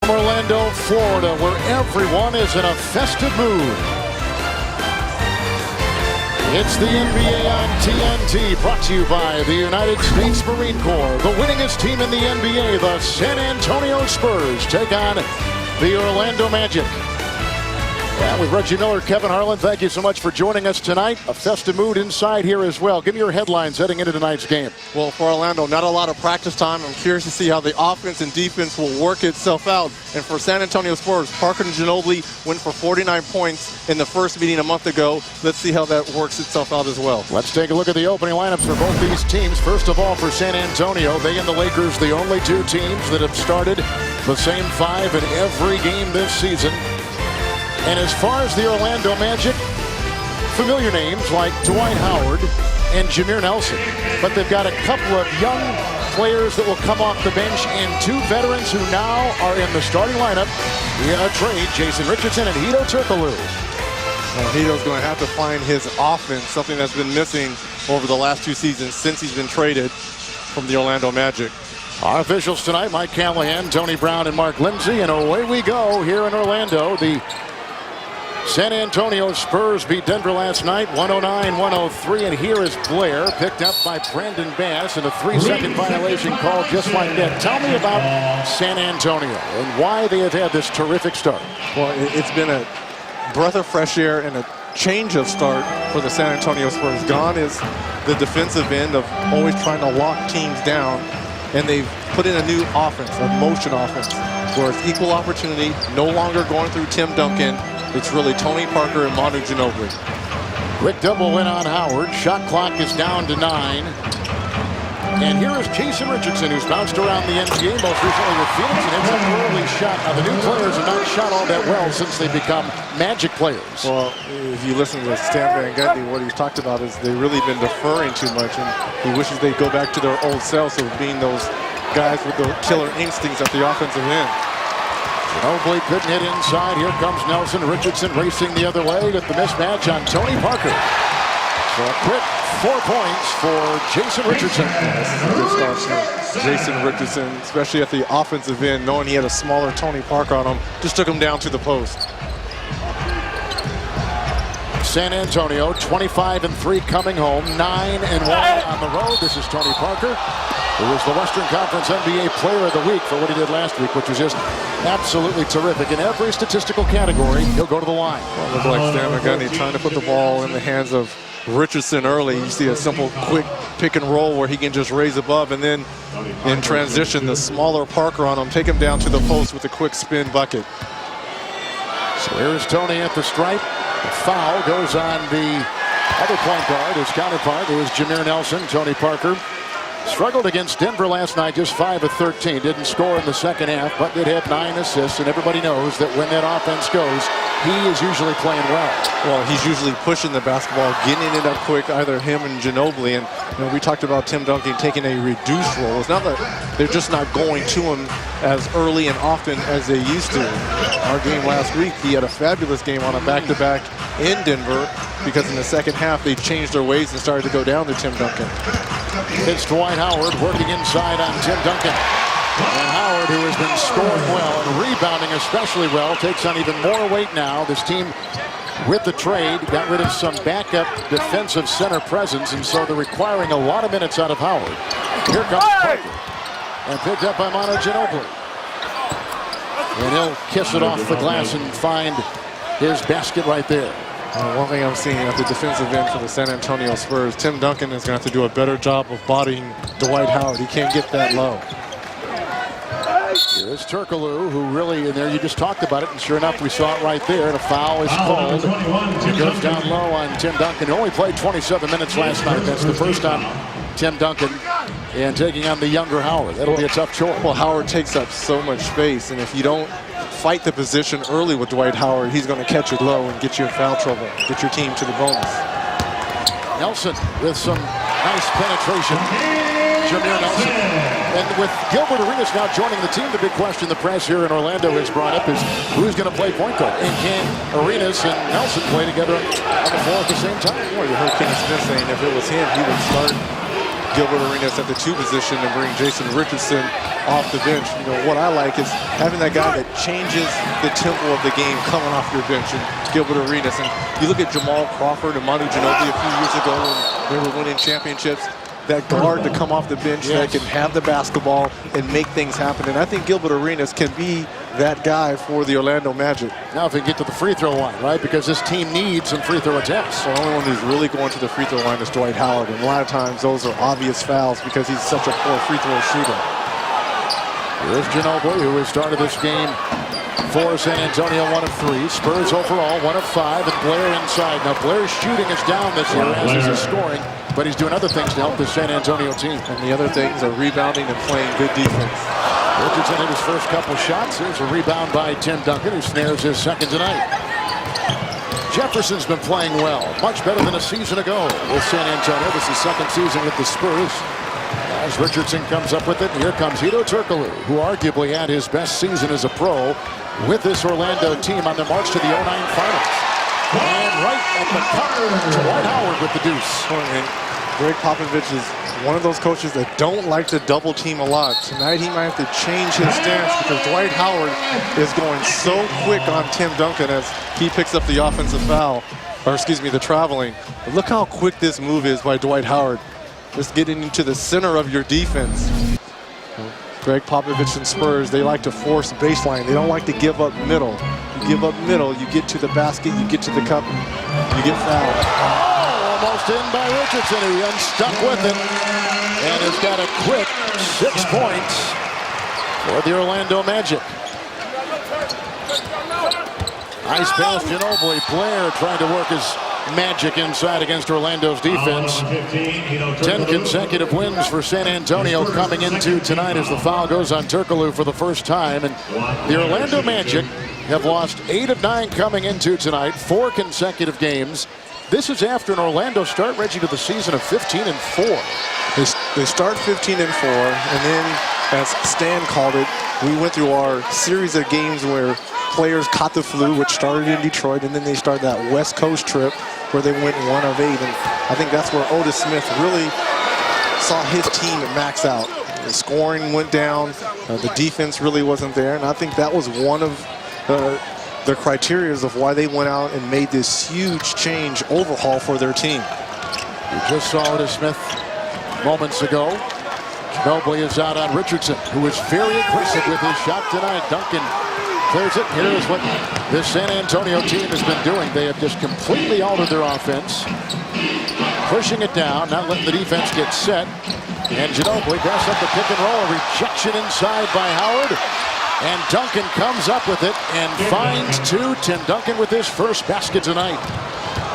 Orlando, Florida, where everyone is in a festive mood. It's the NBA on TNT, brought to you by the United States Marine Corps. The winningest team in the NBA, the San Antonio Spurs, take on the Orlando Magic. And with Reggie Miller, Kevin Harlan, thank you so much for joining us tonight. A festive mood inside here as well. Give me your headlines heading into tonight's game. Well, for Orlando, not a lot of practice time. I'm curious to see how the offense and defense will work itself out. And for San Antonio Spurs, Parker and Ginobili went for 49 points in the first meeting a month ago. Let's see how that works itself out as well. Let's take a look at the opening lineups for both these teams. First of all, for San Antonio, they and the Lakers, the only two teams that have started the same five in every game this season. And as far as the Orlando Magic, familiar names like Dwight Howard and Jameer Nelson. But they've got a couple of young players that will come off the bench and two veterans who now are in the starting lineup via a trade, Jason Richardson and Hedo Turkoglu. Well, Hedo's going to have to find his offense, something that's been missing over the last two seasons since he's been traded from the Orlando Magic. Our officials tonight, Mike Callahan, Tony Brown, and Mark Lindsay. And away we go here in Orlando. The San Antonio Spurs beat Denver last night, 109-103, and here is Blair, picked up by Brandon Bass, and a 3-second violation called just like that. Tell me about San Antonio and why they have had this terrific start. Well, it's been a breath of fresh air and a change of start for the San Antonio Spurs. Gone is the defensive end of always trying to lock teams down, and they've put in a new offense, a motion offense, where it's equal opportunity, no longer going through Tim Duncan. It's really Tony Parker and Manu Ginobili. Quick double win on Howard. Shot clock is down to 9. And here is Jason Richardson, who's bounced around the NBA, most recently with Phoenix, and hits an early shot. Now, the new players have not shot all that well since they become Magic players. Well, if you listen to Stan Van Gundy, what he's talked about is they've really been deferring too much, and he wishes they'd go back to their old selves of being those guys with the killer instincts at the offensive end. Ginobili couldn't hit inside. Here comes Nelson. Richardson racing the other way with the mismatch on Tony Parker. So a quick 4 points for Jason Richardson. This is a good start. Jason Richardson, especially at the offensive end, knowing he had a smaller Tony Parker on him, just took him down to the post. San Antonio, 25-3 coming home, 9-1 on the road. This is Tony Parker, who was the Western Conference NBA Player of the Week for what he did last week, which was just absolutely terrific. In every statistical category, he'll go to the line. Well, look like Stan Van Gundy trying to put the ball in the hands of Richardson early. You see a simple, quick pick and roll where he can just raise above, and then in transition, the smaller Parker on him, take him down to the post with a quick spin bucket. So here's Tony at the stripe. The foul goes on the other point guard, his counterpart, who is Jameer Nelson. Tony Parker struggled against Denver last night, just 5 of 13. Didn't score in the second half, but did have 9 assists. And everybody knows that when that offense goes, he is usually playing well. Well, he's usually pushing the basketball, getting it up quick, either him and Ginobili. And we talked about Tim Duncan taking a reduced role. It's not that they're just not going to him as early and often as they used to. Our game last week, he had a fabulous game on a back-to-back in Denver, because in the second half they changed their ways and started to go down to Tim Duncan. It's Dwight Howard working inside on Tim Duncan. And Howard, who has been scoring well and rebounding especially well, takes on even more weight now. This team, with the trade, got rid of some backup defensive center presence, and so they're requiring a lot of minutes out of Howard. Here comes Parker, and picked up by Manu Ginobili. And he'll kiss it off the glass and find his basket right there. One thing I'm seeing at the defensive end for the San Antonio Spurs, Tim Duncan is going to have to do a better job of bodying Dwight Howard. He can't get that low. Here's Turkoglu, who really, in there, you just talked about it, and sure enough, we saw it right there, and a foul is called. It goes down low on Tim Duncan. He only played 27 minutes last night. That's the first on Tim Duncan, and taking on the younger Howard. That'll be a tough chore. Well, Howard takes up so much space, and if you don't fight the position early with Dwight Howard, he's going to catch it low and get you in foul trouble, get your team to the bonus. Nelson with some nice penetration. Jameer Nelson. And with Gilbert Arenas now joining the team, the big question the press here in Orlando has brought up is who's going to play point guard? And can Arenas and Nelson play together on the floor at the same time? Well, you heard Kenny Smith saying if it was him, he would start Gilbert Arenas at the 2 position and bring Jason Richardson off the bench. You know, what I like is having that guy that changes the tempo of the game coming off your bench, and Gilbert Arenas. And you look at Jamal Crawford and Manu Ginobili a few years ago when they were winning championships, that guard to come off the bench that can have the basketball and make things happen. And I think Gilbert Arenas can be that guy for the Orlando Magic. Now if we get to the free throw line, right? Because this team needs some free throw attempts. The only one who's really going to the free throw line is Dwight Howard. And a lot of times those are obvious fouls because he's such a poor free throw shooter. Here's Ginobili, who has started this game for San Antonio, 1 of 3. Spurs overall, 1 of 5, and Blair inside. Now Blair's shooting is down this year, as is his scoring, but he's doing other things to help the San Antonio team. And the other things are rebounding and playing good defense. Richardson hit his first couple shots. Here's a rebound by Tim Duncan, who snares his second tonight. Jefferson's been playing well, much better than a season ago with San Antonio. This is second season with the Spurs. As Richardson comes up with it, and here comes Hedo Turkoglu, who arguably had his best season as a pro with this Orlando team on their march to the 09 Finals. And right at the cup, Dwight Howard with the deuce. And Greg Popovich is one of those coaches that don't like to double team a lot. Tonight he might have to change his stance because Dwight Howard is going so quick on Tim Duncan as he picks up the offensive foul, or excuse me, the traveling. But look how quick this move is by Dwight Howard. Just getting into the center of your defense. Greg Popovich and Spurs, they like to force baseline. They don't like to give up middle. You give up middle, you get to the basket, you get to the cup, you get fouled. Oh, almost in by Richardson, who unstuck with it and has got a quick 6 points for the Orlando Magic. Nice pass, Ginobili. Blair trying to work his magic inside against Orlando's defense. 10 consecutive wins for San Antonio coming into tonight as the foul goes on Turkoglu for the first time. And the Orlando Magic have lost 8 of 9 coming into tonight, 4 consecutive games. This is after an Orlando start, Reggie, to the season of 15-4. They start 15-4, and then, as Stan called it, we went through our series of games where players caught the flu, which started in Detroit, and then they started that West Coast trip where they went 1 of 8. And I think that's where Otis Smith really saw his team max out. The scoring went down, the defense really wasn't there, and I think that was one of the criteria of why they went out and made this huge change overhaul for their team. You just saw Otis Smith moments ago. Ginobili is out on Richardson, who is very aggressive with his shot tonight. Duncan clears it. Here is what this San Antonio team has been doing. They have just completely altered their offense, pushing it down, not letting the defense get set. And Ginobili passes up the pick and roll. A rejection inside by Howard. And Duncan comes up with it and finds 2. Tim Duncan with his first basket tonight.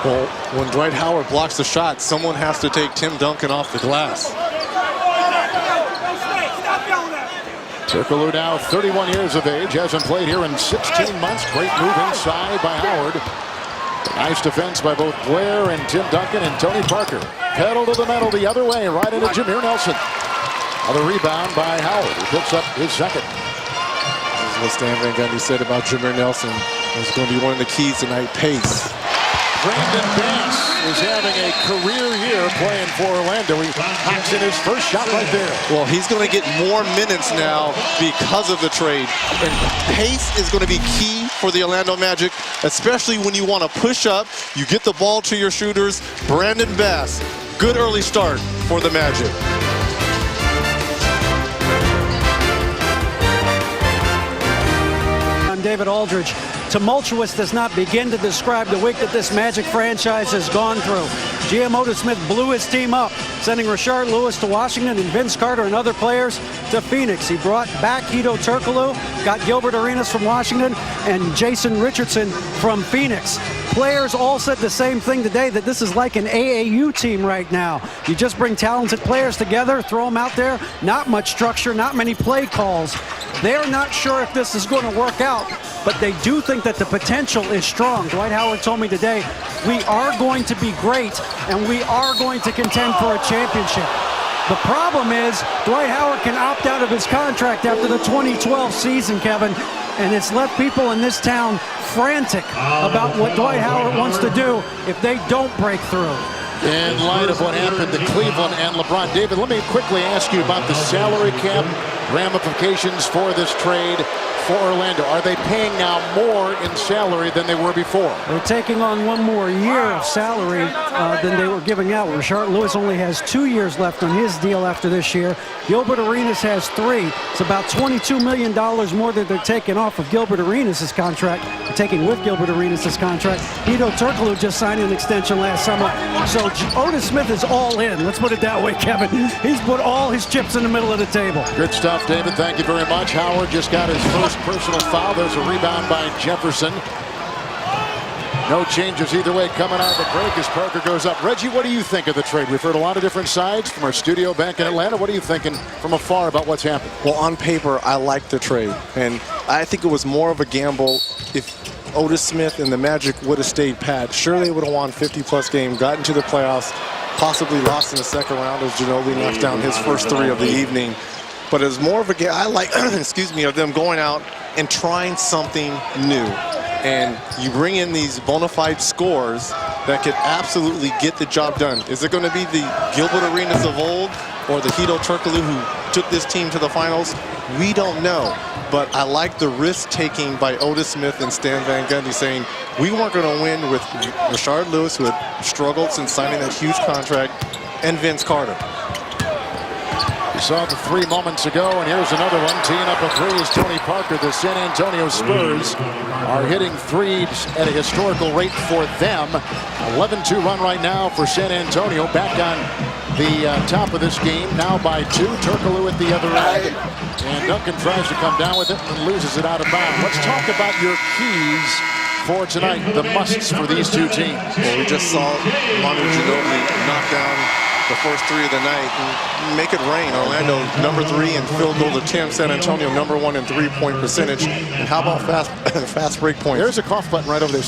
Well, when Dwight Howard blocks the shot, someone has to take Tim Duncan off the glass. Turkoglu now 31 years of age, hasn't played here in 16 months. Great move inside by Howard. Nice defense by both Blair and Tim Duncan and Tony Parker. Pedal to the metal the other way, right into Jameer Nelson. Another rebound by Howard, who picks up his second. This is what Stan Van Gundy said about Jameer Nelson. It's going to be one of the keys tonight, pace. Brandon Bass is having a career year playing for Orlando. He knocks in his first shot right there. Well, he's going to get more minutes now because of the trade. And pace is going to be key for the Orlando Magic, especially when you want to push up, you get the ball to your shooters. Brandon Bass, good early start for the Magic. I'm David Aldridge. Tumultuous does not begin to describe the week that this Magic franchise has gone through. GM Otis Smith blew his team up, sending Rashard Lewis to Washington and Vince Carter and other players to Phoenix. He brought back Hedo Turkoglu, got Gilbert Arenas from Washington, and Jason Richardson from Phoenix. Players all said the same thing today, that this is like an AAU team right now. You just bring talented players together, throw them out there, not much structure, not many play calls. They're not sure if this is going to work out, but they do think that the potential is strong. Dwight Howard told me today, we are going to be great and we are going to contend for a championship. The problem is Dwight Howard can opt out of his contract after the 2012 season, Kevin, and it's left people in this town frantic about what Dwight Howard wants to do if they don't break through. In light of what happened to Cleveland and LeBron. David, let me quickly ask you about the salary cap ramifications for this trade for Orlando. Are they paying now more in salary than they were before? They're taking on one more year of salary than they were giving out. Rashard Lewis only has 2 years left on his deal after this year. Gilbert Arenas has 3. It's about $22 million more that they're taking off of Gilbert Arenas' contract. They're taking with Gilbert Arenas' contract. Hedo Turkoglu just signed an extension last summer. So Otis Smith is all in. Let's put it that way, Kevin. He's put all his chips in the middle of the table. Good stuff, David. Thank you very much. Howard just got his first personal foul. There's a rebound by Jefferson. No changes either way coming out of the break as Parker goes up. Reggie, what do you think of the trade? We've heard a lot of different sides from our studio back in Atlanta. What are you thinking from afar about what's happened? Well, on paper, I like the trade. And I think it was more of a gamble if Otis Smith and the Magic would have stayed pat. Sure, they would have won 50-plus games, got into the playoffs, possibly lost in the second round as Ginobili knocked down his first 3 of the evening. But it was more of a game. I like, excuse me, of them going out and trying something new. And you bring in these bona fide scorers that could absolutely get the job done. Is it going to be the Gilbert Arenas of old or the Hedo Turkoglu who took this team to the finals? We don't know. But I like the risk-taking by Otis Smith and Stan Van Gundy saying we weren't going to win with Rashard Lewis, who had struggled since signing that huge contract, and Vince Carter. We saw the 3 moments ago, and here's another one. Teeing up a 3 is Tony Parker. The San Antonio Spurs are hitting 3s at a historical rate for them. 11-2 run right now for San Antonio. Back on the top of this game, now by 2. Turkoglu at the other end. And Duncan tries to come down with it and loses it out of bounds. Let's talk about your keys for tonight, the musts for these two teams. Well, we just saw Manu Ginobili knock down the first 3 of the night and make it rain. Orlando #3 in field goal attempt. San Antonio #1 in 3-point percentage. And how about fast break points? There's a cough button right over there.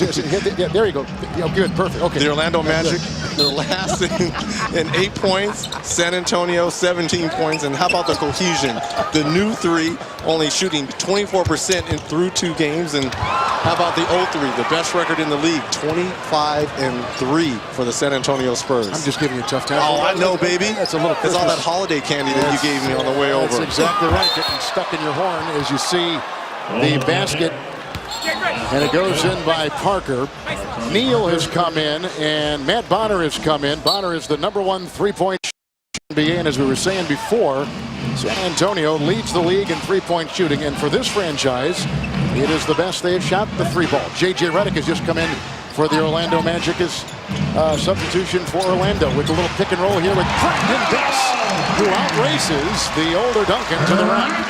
Yeah, there you go. Yeah, good, perfect. Okay. The Orlando Magic, they're last in 8 points. San Antonio 17 points. And how about the cohesion? The new 3 only shooting 24% in through 2 games. And how about the 0-3, the best record in the league, 25-3 for the San Antonio Spurs. I'm just giving you a tough time. Oh, I know, baby. That's a little. It's all that holiday candy that you gave me on the way over. That's exactly right. Getting stuck in your horn as you see the basket, and it goes in by Parker. Neal has come in, and Matt Bonner has come in. Bonner is the #1 3-point NBA, and as we were saying before, San Antonio leads the league in 3-point shooting, and for this franchise, it is the best they have shot the 3-ball. J.J. Redick has just come in for the Orlando Magic as substitution for Orlando with a little pick and roll here with Brandon Bess, who outraces the older Duncan to the rack.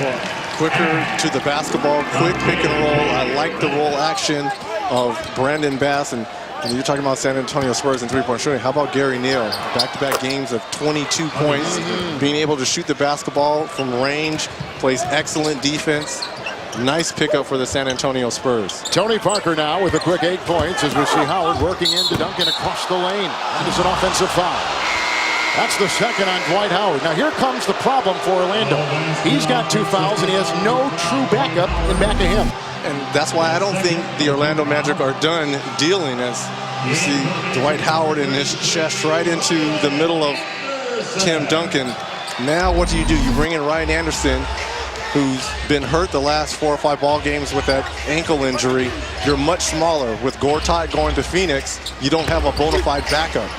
Well, quicker to the basketball, quick pick and roll. I like the roll action of Brandon Bass. And you're talking about San Antonio Spurs and 3-point shooting. How about Gary Neal? Back-to-back games of 22 points, being able to shoot the basketball from range, plays excellent defense. Nice pickup for the San Antonio Spurs. Tony Parker now with a quick 8 points as we see Howard working into Duncan across the lane. That is an offensive foul. That's the second on Dwight Howard. Now here comes the problem for Orlando. He's got 2 fouls and he has no true backup in back of him. And that's why I don't think the Orlando Magic are done dealing, as you see Dwight Howard in his chest right into the middle of Tim Duncan. Now what do? You bring in Ryan Anderson, who's been hurt the last 4 or 5 ball games with that ankle injury. You're much smaller. With Gortat going to Phoenix, you don't have a bona fide backup.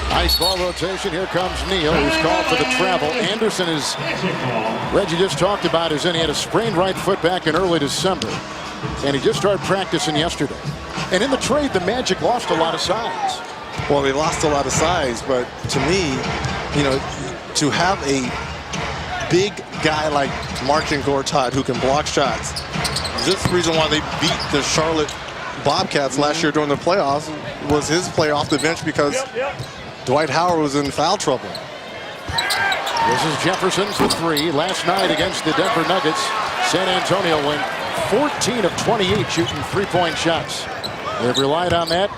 Nice ball rotation. Here comes Neal, who's called for the travel. Anderson is, Reggie just talked about, is in. He had a sprained right foot back in early December, and he just started practicing yesterday. And in the trade, the Magic lost a lot of size. Well, they lost a lot of size, but to me, you know, to have a big guy like Marcin Gortat who can block shots. This is the reason why they beat the Charlotte Bobcats last year during the playoffs, was his play off the bench because Dwight Howard was in foul trouble. This is Jefferson's the 3. Last night against the Denver Nuggets, San Antonio went 14 of 28 shooting 3-point shots. They've relied on that.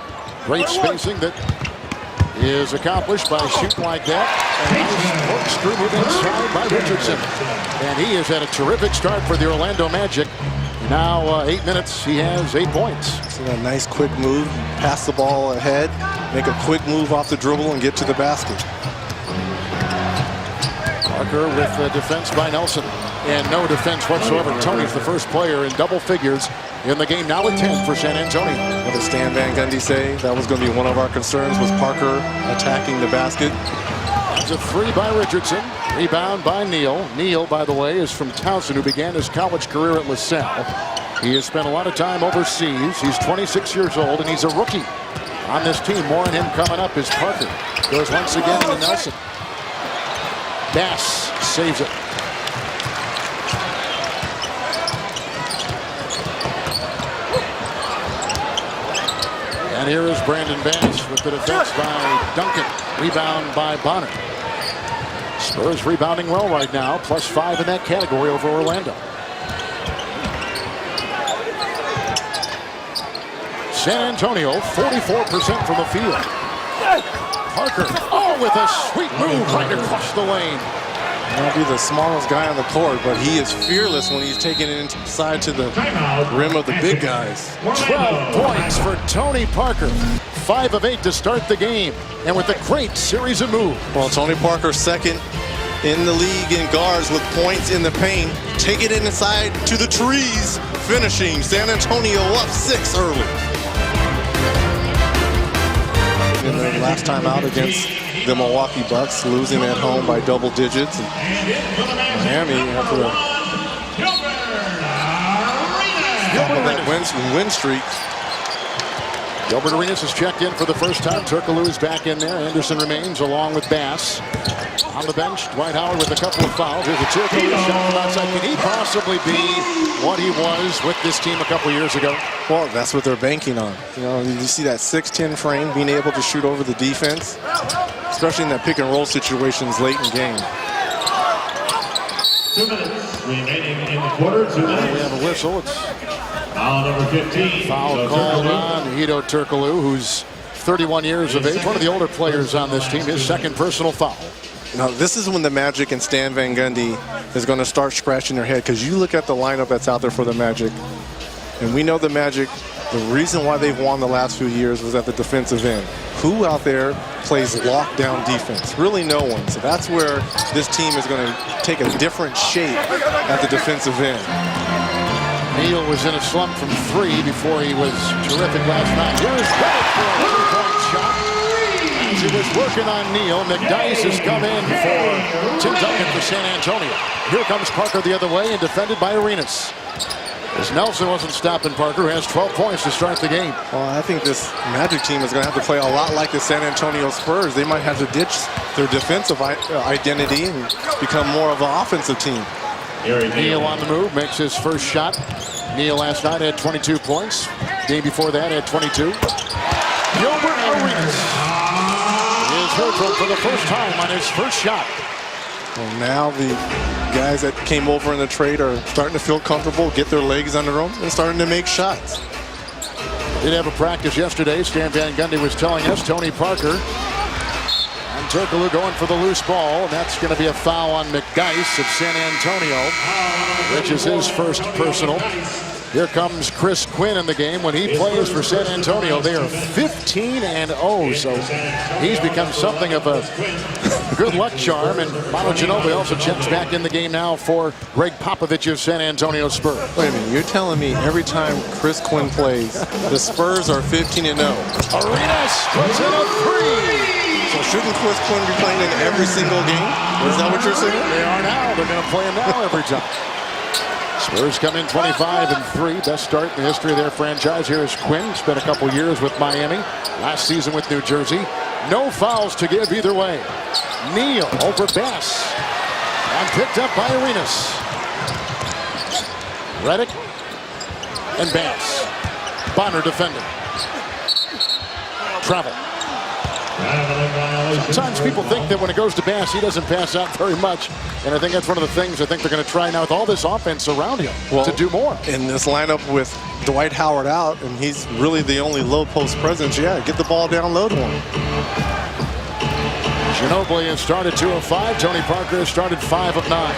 Great spacing that is accomplished by shooting like that. And nice corkscrew move inside by Richardson. And he has had a terrific start for the Orlando Magic. Now 8 minutes, he has 8 points. So a nice quick move, pass the ball ahead, make a quick move off the dribble and get to the basket. Parker with the defense by Nelson. And no defense whatsoever. Tony's the first player in double figures in the game, now with 10 for San Antonio. What did Stan Van Gundy say? That was going to be one of our concerns, was Parker attacking the basket. That's a 3 by Richardson. Rebound by Neal. Neal, by the way, is from Towson, who began his college career at LaSalle. He has spent a lot of time overseas. He's 26 years old, and he's a rookie on this team. More on him coming up as Parker goes once again to Nelson. Bass saves it. And here is Brandon Bass with the defense by Duncan. Rebound by Bonner. Spurs rebounding well right now, +5 in that category over Orlando. San Antonio, 44% from the field. Parker, with a sweet move right across the lane. He might be the smallest guy on the court, but he is fearless when he's taking it inside to the rim of the big guys. 12 points for Tony Parker. 5 of 8 to start the game, and with a great series of moves. Well, Tony Parker second in the league in guards with points in the paint. Taking it inside to the trees, finishing San Antonio up 6 early. In their last time out against the Milwaukee Bucks, losing at home by double digits. And Miami, after that win streak. Gilbert Arenas has checked in for the first time. Turkoglu is back in there. Anderson remains along with Bass. On the bench, Dwight Howard with a couple of fouls. Here's a Turkoglu shot from outside. Can he possibly be what he was with this team a couple years ago? Well, that's what they're banking on. You know, you see that 6'10" frame, being able to shoot over the defense, especially in that pick and roll situations late in game. 2 minutes remaining in the quarter. 2 minutes. We have a whistle. It's foul number 15. Foul called on Hedo Turkoglu, who's 31 years of age, one of the older players on this team. His second personal foul. Now, this is when the Magic and Stan Van Gundy is going to start scratching their head, because you look at the lineup that's out there for the Magic, and we know the Magic, the reason why they've won the last few years was at the defensive end. Who out there plays lockdown defense? Really no one. So that's where this team is going to take a different shape at the defensive end. Neal was in a slump from 3 before he was terrific last night. Here's Reddick for a 3-point shot. As he was working on Neal, McDyess has come in for Tim Duncan for San Antonio. Here comes Parker the other way and defended by Arenas. As Nelson wasn't stopping Parker, who has 12 points to start the game. Well, I think this Magic team is going to have to play a lot like the San Antonio Spurs. They might have to ditch their defensive identity and become more of an offensive team. Neal on the move, makes his first shot. Neal last night had 22 points. Game before that had 22. Gilbert Arenas is hurt for the first time on his first shot. Well, now the guys that came over in the trade are starting to feel comfortable, get their legs under them, and starting to make shots. Did have a practice yesterday. Stan Van Gundy was telling us. Tony Parker and Turkoglu going for the loose ball, and that's going to be a foul on McDyess of San Antonio, which is his first personal. Here comes Chris Quinn in the game. When he plays for San Antonio, they are 15-0, so he's become something of a good luck charm. And Manu Ginobili also checks back in the game now for Greg Popovich of San Antonio Spurs. Wait a minute, you're telling me every time Chris Quinn plays, the Spurs are 15-0? Arenas puts in a 3. So shouldn't Chris Quinn be playing in every single game? Is that what you're saying? They are now. They're going to play him now every time. Spurs come in 25-3. Best start in the history of their franchise. Here is Quinn. Spent a couple years with Miami. Last season with New Jersey. No fouls to give either way. Neal over Bass. And picked up by Arenas. Reddick and Bass. Bonner defending. Travel. Sometimes people think that when it goes to Bass, he doesn't pass out very much. And I think that's one of the things I think they're going to try now with all this offense around him to do more. In this lineup with Dwight Howard out, and he's really the only low post presence, yeah, get the ball down low to him. Ginobili has started 2 of 5. Tony Parker has started 5 of 9.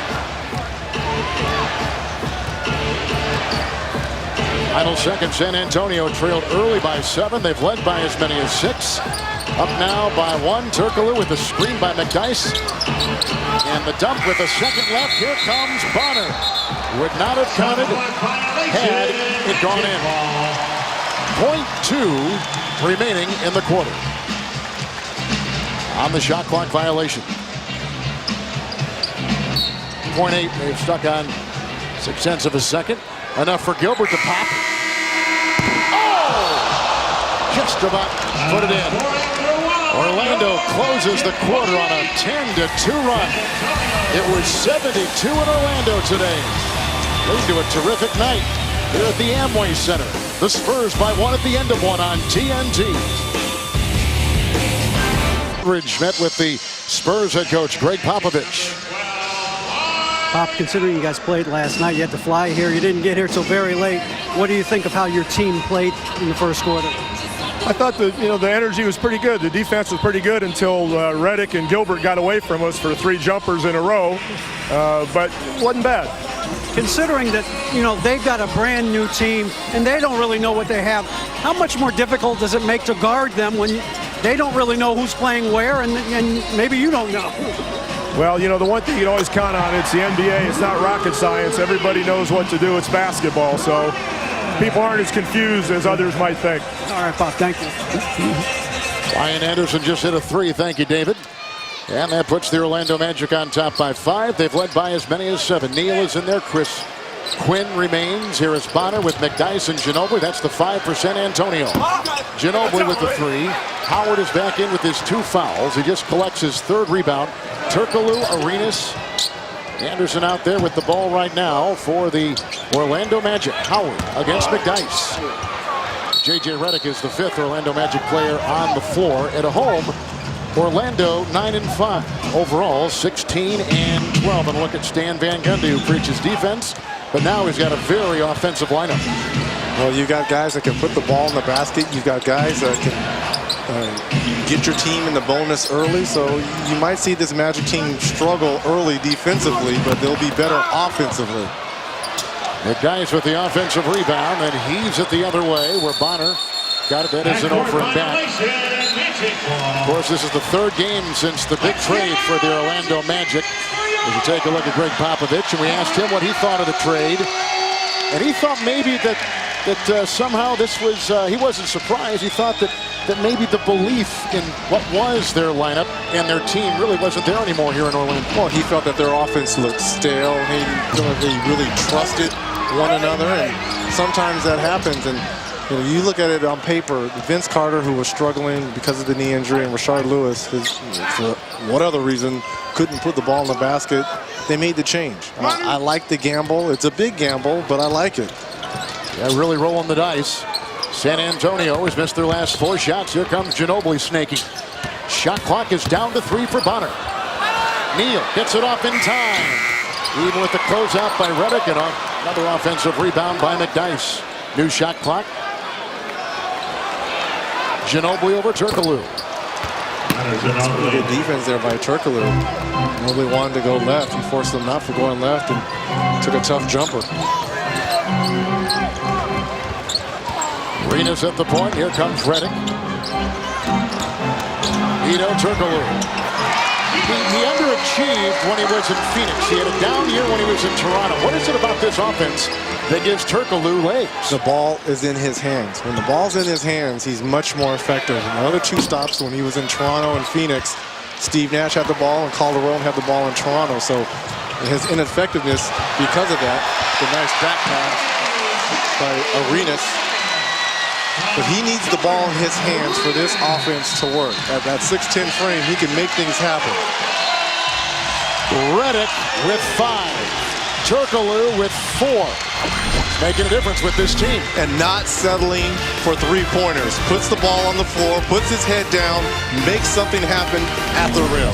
Final second, San Antonio trailed early by 7. They've led by as many as 6. Up now by 1. Turkoglu with a screen by McDyess. And the dump with a second left. Here comes Bonner. Would not have counted had it gone in. 0.2 remaining in the quarter. On the shot clock violation. 0.8. They've stuck on 0.6 of a second. Enough for Gilbert to pop. Oh! Just about put it in. Orlando closes the quarter on a 10-2 run. It was 72 in Orlando today. Leading to a terrific night here at the Amway Center. The Spurs by 1 at the end of 1 on TNT. Ridge met with the Spurs head coach Greg Popovich. Pop, considering you guys played last night, you had to fly here. You didn't get here till very late. What do you think of how your team played in the first quarter? I thought the energy was pretty good. The defense was pretty good until Redick and Gilbert got away from us for 3 jumpers in a row, but it wasn't bad. Considering that, they've got a brand new team and they don't really know what they have, how much more difficult does it make to guard them when they don't really know who's playing where and maybe you don't know? Well, the one thing you can always count on, it's the NBA. It's not rocket science. Everybody knows what to do. It's basketball, so people aren't as confused as others might think. All right, Pop, thank you. Ryan Anderson just hit a 3. Thank you, David. And that puts the Orlando Magic on top by 5. They've led by as many as 7. Neal is in there. Chris Quinn remains. Here is Bonner with McDyess and Ginobili. That's the 5 for San Antonio. Ginobili with the 3. Howard is back in with his 2 fouls. He just collects his 3rd rebound. Turkoglu, Arenas, Anderson out there with the ball right now for the Orlando Magic. Howard against McDyess. J.J. Redick is the 5th Orlando Magic player on the floor. At home, Orlando 9-5. Overall, 16-12. And look at Stan Van Gundy, who preaches defense, but now he's got a very offensive lineup. Well, you got guys that can put the ball in the basket. You've got guys that can get your team in the bonus early. So you might see this Magic team struggle early defensively, but they'll be better offensively. McDyess with the offensive rebound, and heaves it the other way where Bonner got it. That is an over and back. Of course, this is the 3rd game since the big trade for the Orlando Magic. As you take a look at Greg Popovich, and we asked him what he thought of the trade, and he thought maybe that somehow this was, he wasn't surprised. He thought that maybe the belief in what was their lineup and their team really wasn't there anymore here in Orlando. Well, he felt that their offense looked stale. He felt like they really trusted one another, and sometimes that happens. And you look at it on paper, Vince Carter, who was struggling because of the knee injury, and Rashard Lewis, for what other reason, couldn't put the ball in the basket. They made the change. I like the gamble. It's a big gamble, but I like it. Yeah, really rolling the dice. San Antonio has missed their last 4 shots. Here comes Ginobili snaking. Shot clock is down to 3 for Bonner. Neal gets it off in time. Even with the closeout by Redick, and another offensive rebound by McDyess. New shot clock. Ginobili over Turkoglu. Some good defense there by Turkoglu. Nobody wanted to go left. He forced them not for going left and took a tough jumper. Arenas at the point. Here comes Redick. Turkoglu. He underachieved when he was in Phoenix. He had a down year when he was in Toronto. What is it about this offense that gives Turkoglu legs? The ball is in his hands. When the ball's in his hands, he's much more effective. And the other 2 stops when he was in Toronto and Phoenix, Steve Nash had the ball and Calderon had the ball in Toronto. So his ineffectiveness because of that, the nice back pass by Arenas. But he needs the ball in his hands for this offense to work. At that 6'10" frame, he can make things happen. Redick with 5. Turkoglu with 4. Making a difference with this team. And not settling for 3-pointers. Puts the ball on the floor, puts his head down, makes something happen at the rim.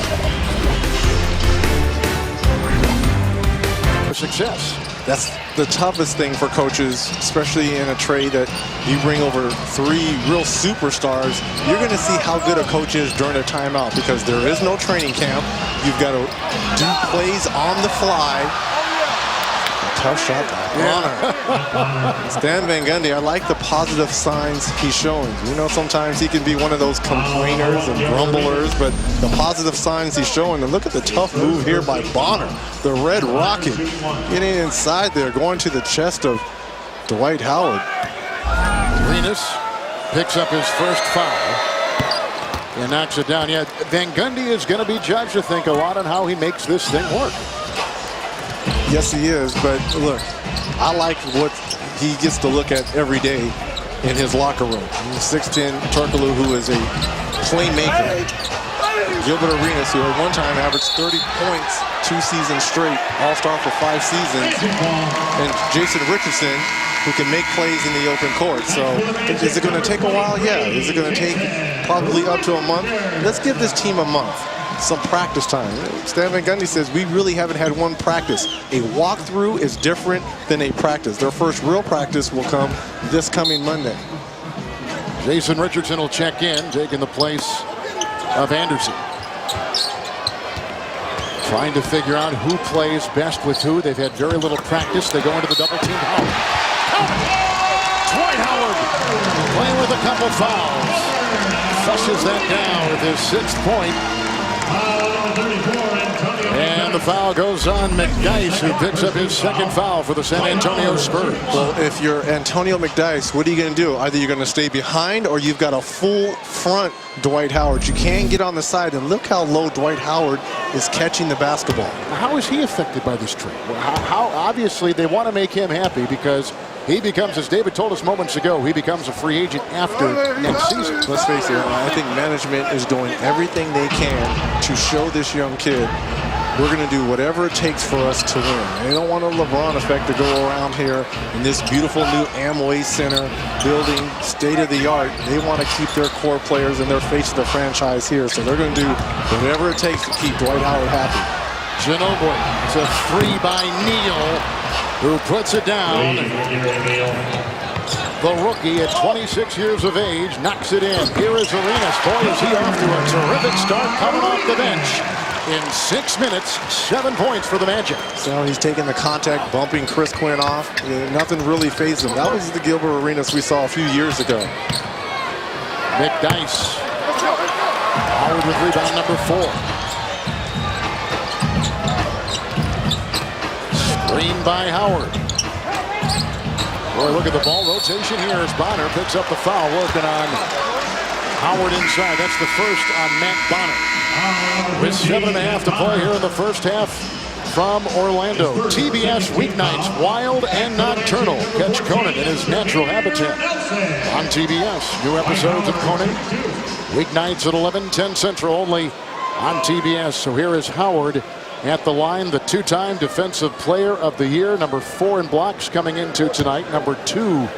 For success. That's the toughest thing for coaches, especially in a trade that you bring over 3 real superstars. You're going to see how good a coach is during a timeout because there is no training camp. You've got to do plays on the fly. tough shot by Bonner. Stan Van Gundy, I like the positive signs he's showing. You know, sometimes he can be one of those complainers and grumblers, but the positive signs he's showing. And look at the tough move here by Bonner, the Red Rocket, getting inside there, going to the chest of Dwight Howard. Arenas picks up his first foul and knocks it down. Yeah, Van Gundy is going to be judged, I think, a lot on how he makes this thing work. Yes, he is, but look, I like what he gets to look at every day in his locker room. 6'10" Turkoglu, who is a playmaker. Gilbert Arenas, who at one time averaged 30 points 2 seasons straight, all-star for 5 seasons. And Jason Richardson, who can make plays in the open court. So is it going to take a while? Yeah. Is it going to take probably up to a month? Let's give this team a month. Some practice time. Stan Van Gundy says we really haven't had one practice. A walkthrough is different than a practice. Their first real practice will come this coming Monday. Jason Richardson will check in, taking the place of Anderson. Trying to figure out who plays best with who. They've had very little practice. They go into the double team. Dwight Howard playing with a couple fouls. Flushes that down with his 6th point. And the foul goes on McDyess, who picks up his 2nd foul for the San Antonio Spurs. Well, if you're Antonio McDyess, what are you going to do? Either you're going to stay behind or you've got a full front Dwight Howard. You can't get on the side, and look how low Dwight Howard is catching the basketball. How is he affected by this trade? How obviously they want to make him happy because he becomes, as David told us moments ago, he becomes a free agent after next season. Let's face it, I think management is doing everything they can to show this young kid we're going to do whatever it takes for us to win. They don't want a LeBron effect to go around here in this beautiful new Amway Center building, state-of-the-art. They want to keep their core players and their face of the franchise here, so they're going to do whatever it takes to keep Dwight Howard happy. Ginobili, it's a 3 by Neal, who puts it down. The rookie at 26 years of age knocks it in. Here is Arenas. Boy, is he off to a terrific start coming off the bench. In 6 minutes, 7 points for the Magic. So he's taking the contact, bumping Chris Quinn off. Nothing really fazed him. That was the Gilbert Arenas we saw a few years ago. McDyess. Howard with rebound number 4. Screen by Howard. Boy, look at the ball rotation here as Bonner picks up the foul, working on Howard inside. That's the first on Matt Bonner. With 7.5 to play here in the first half from Orlando. TBS weeknights, wild and nocturnal. Catch Conan in his natural habitat on TBS. New episodes of Conan weeknights at 11:10 Central, only on TBS. So here is Howard at the line, the 2-time Defensive Player of the Year, number 4 in blocks coming into tonight, number 2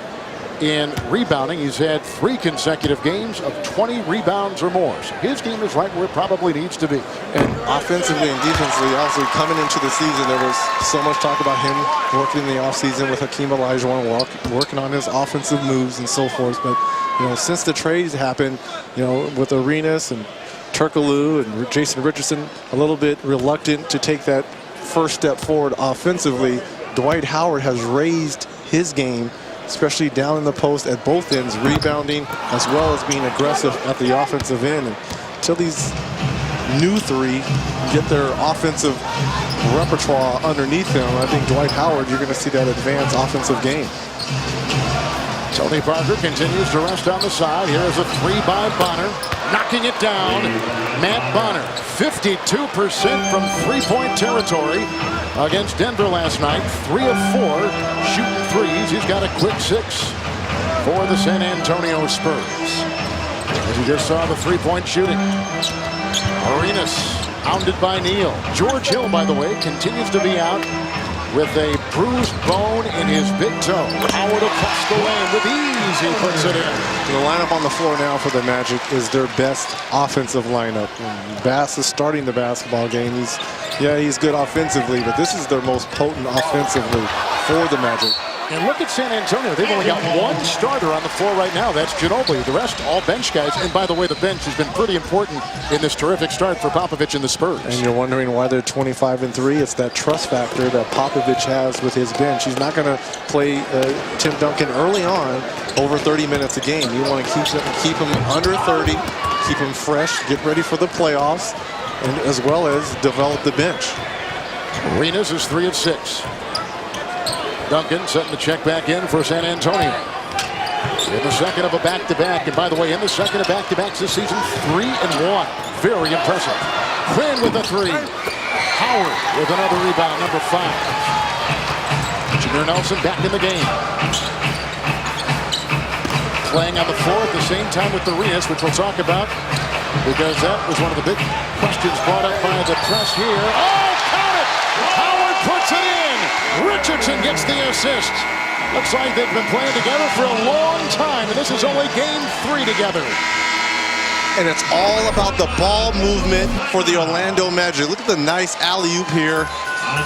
in rebounding. He's had 3 consecutive games of 20 rebounds or more. So his game is right where it probably needs to be. And offensively and defensively, also coming into the season, there was so much talk about him working in the offseason with Hakeem Olajuwon, working on his offensive moves and so forth. But, you know, since the trades happened, you know, with Arenas and Turkoglu and Jason Richardson, a little bit reluctant to take that first step forward offensively, Dwight Howard has raised his game, especially down in the post at both ends, rebounding as well as being aggressive at the offensive end. And until these new 3 get their offensive repertoire underneath them, I think Dwight Howard, you're going to see that advanced offensive game. Tony Parker continues to rest on the side. Here is a 3 by Bonner, knocking it down. Matt Bonner, 52% from 3-point territory against Denver last night. 3 of 4 shooting threes. He's got a quick 6 for the San Antonio Spurs. As you just saw, the 3-point shooting. Arenas hounded by Neal. George Hill, by the way, continues to be out with a bruised bone in his big toe. Howard across the lane with ease, he puts it in. The lineup on the floor now for the Magic is their best offensive lineup. And Bass is starting the basketball game. He's good offensively, but this is their most potent offensively for the Magic. And look at San Antonio. They've only got one starter on the floor right now. That's Ginobili. The rest, all bench guys. And by the way, the bench has been pretty important in this terrific start for Popovich and the Spurs. And you're wondering why they're 25-3. It's that trust factor that Popovich has with his bench. He's not going to play Tim Duncan early on over 30 minutes a game. You want to keep him under 30, keep him fresh, get ready for the playoffs, and as well as develop the bench. Arenas is 3 of 6. Duncan setting the check back in for San Antonio. In the second of a back-to-back, and by the way, in the second of back-to-backs this season, 3 and 1. Very impressive. Quinn with a 3. Howard with another rebound, number 5. Jameer Nelson back in the game. Playing on the floor at the same time with Arenas, which we'll talk about, because that was one of the big questions brought up by the press here. Oh, count it! Howard puts it in! Richardson gets the assist. Looks like they've been playing together for a long time, and this is only game 3 together. And it's all about the ball movement for the Orlando Magic. Look at the nice alley-oop here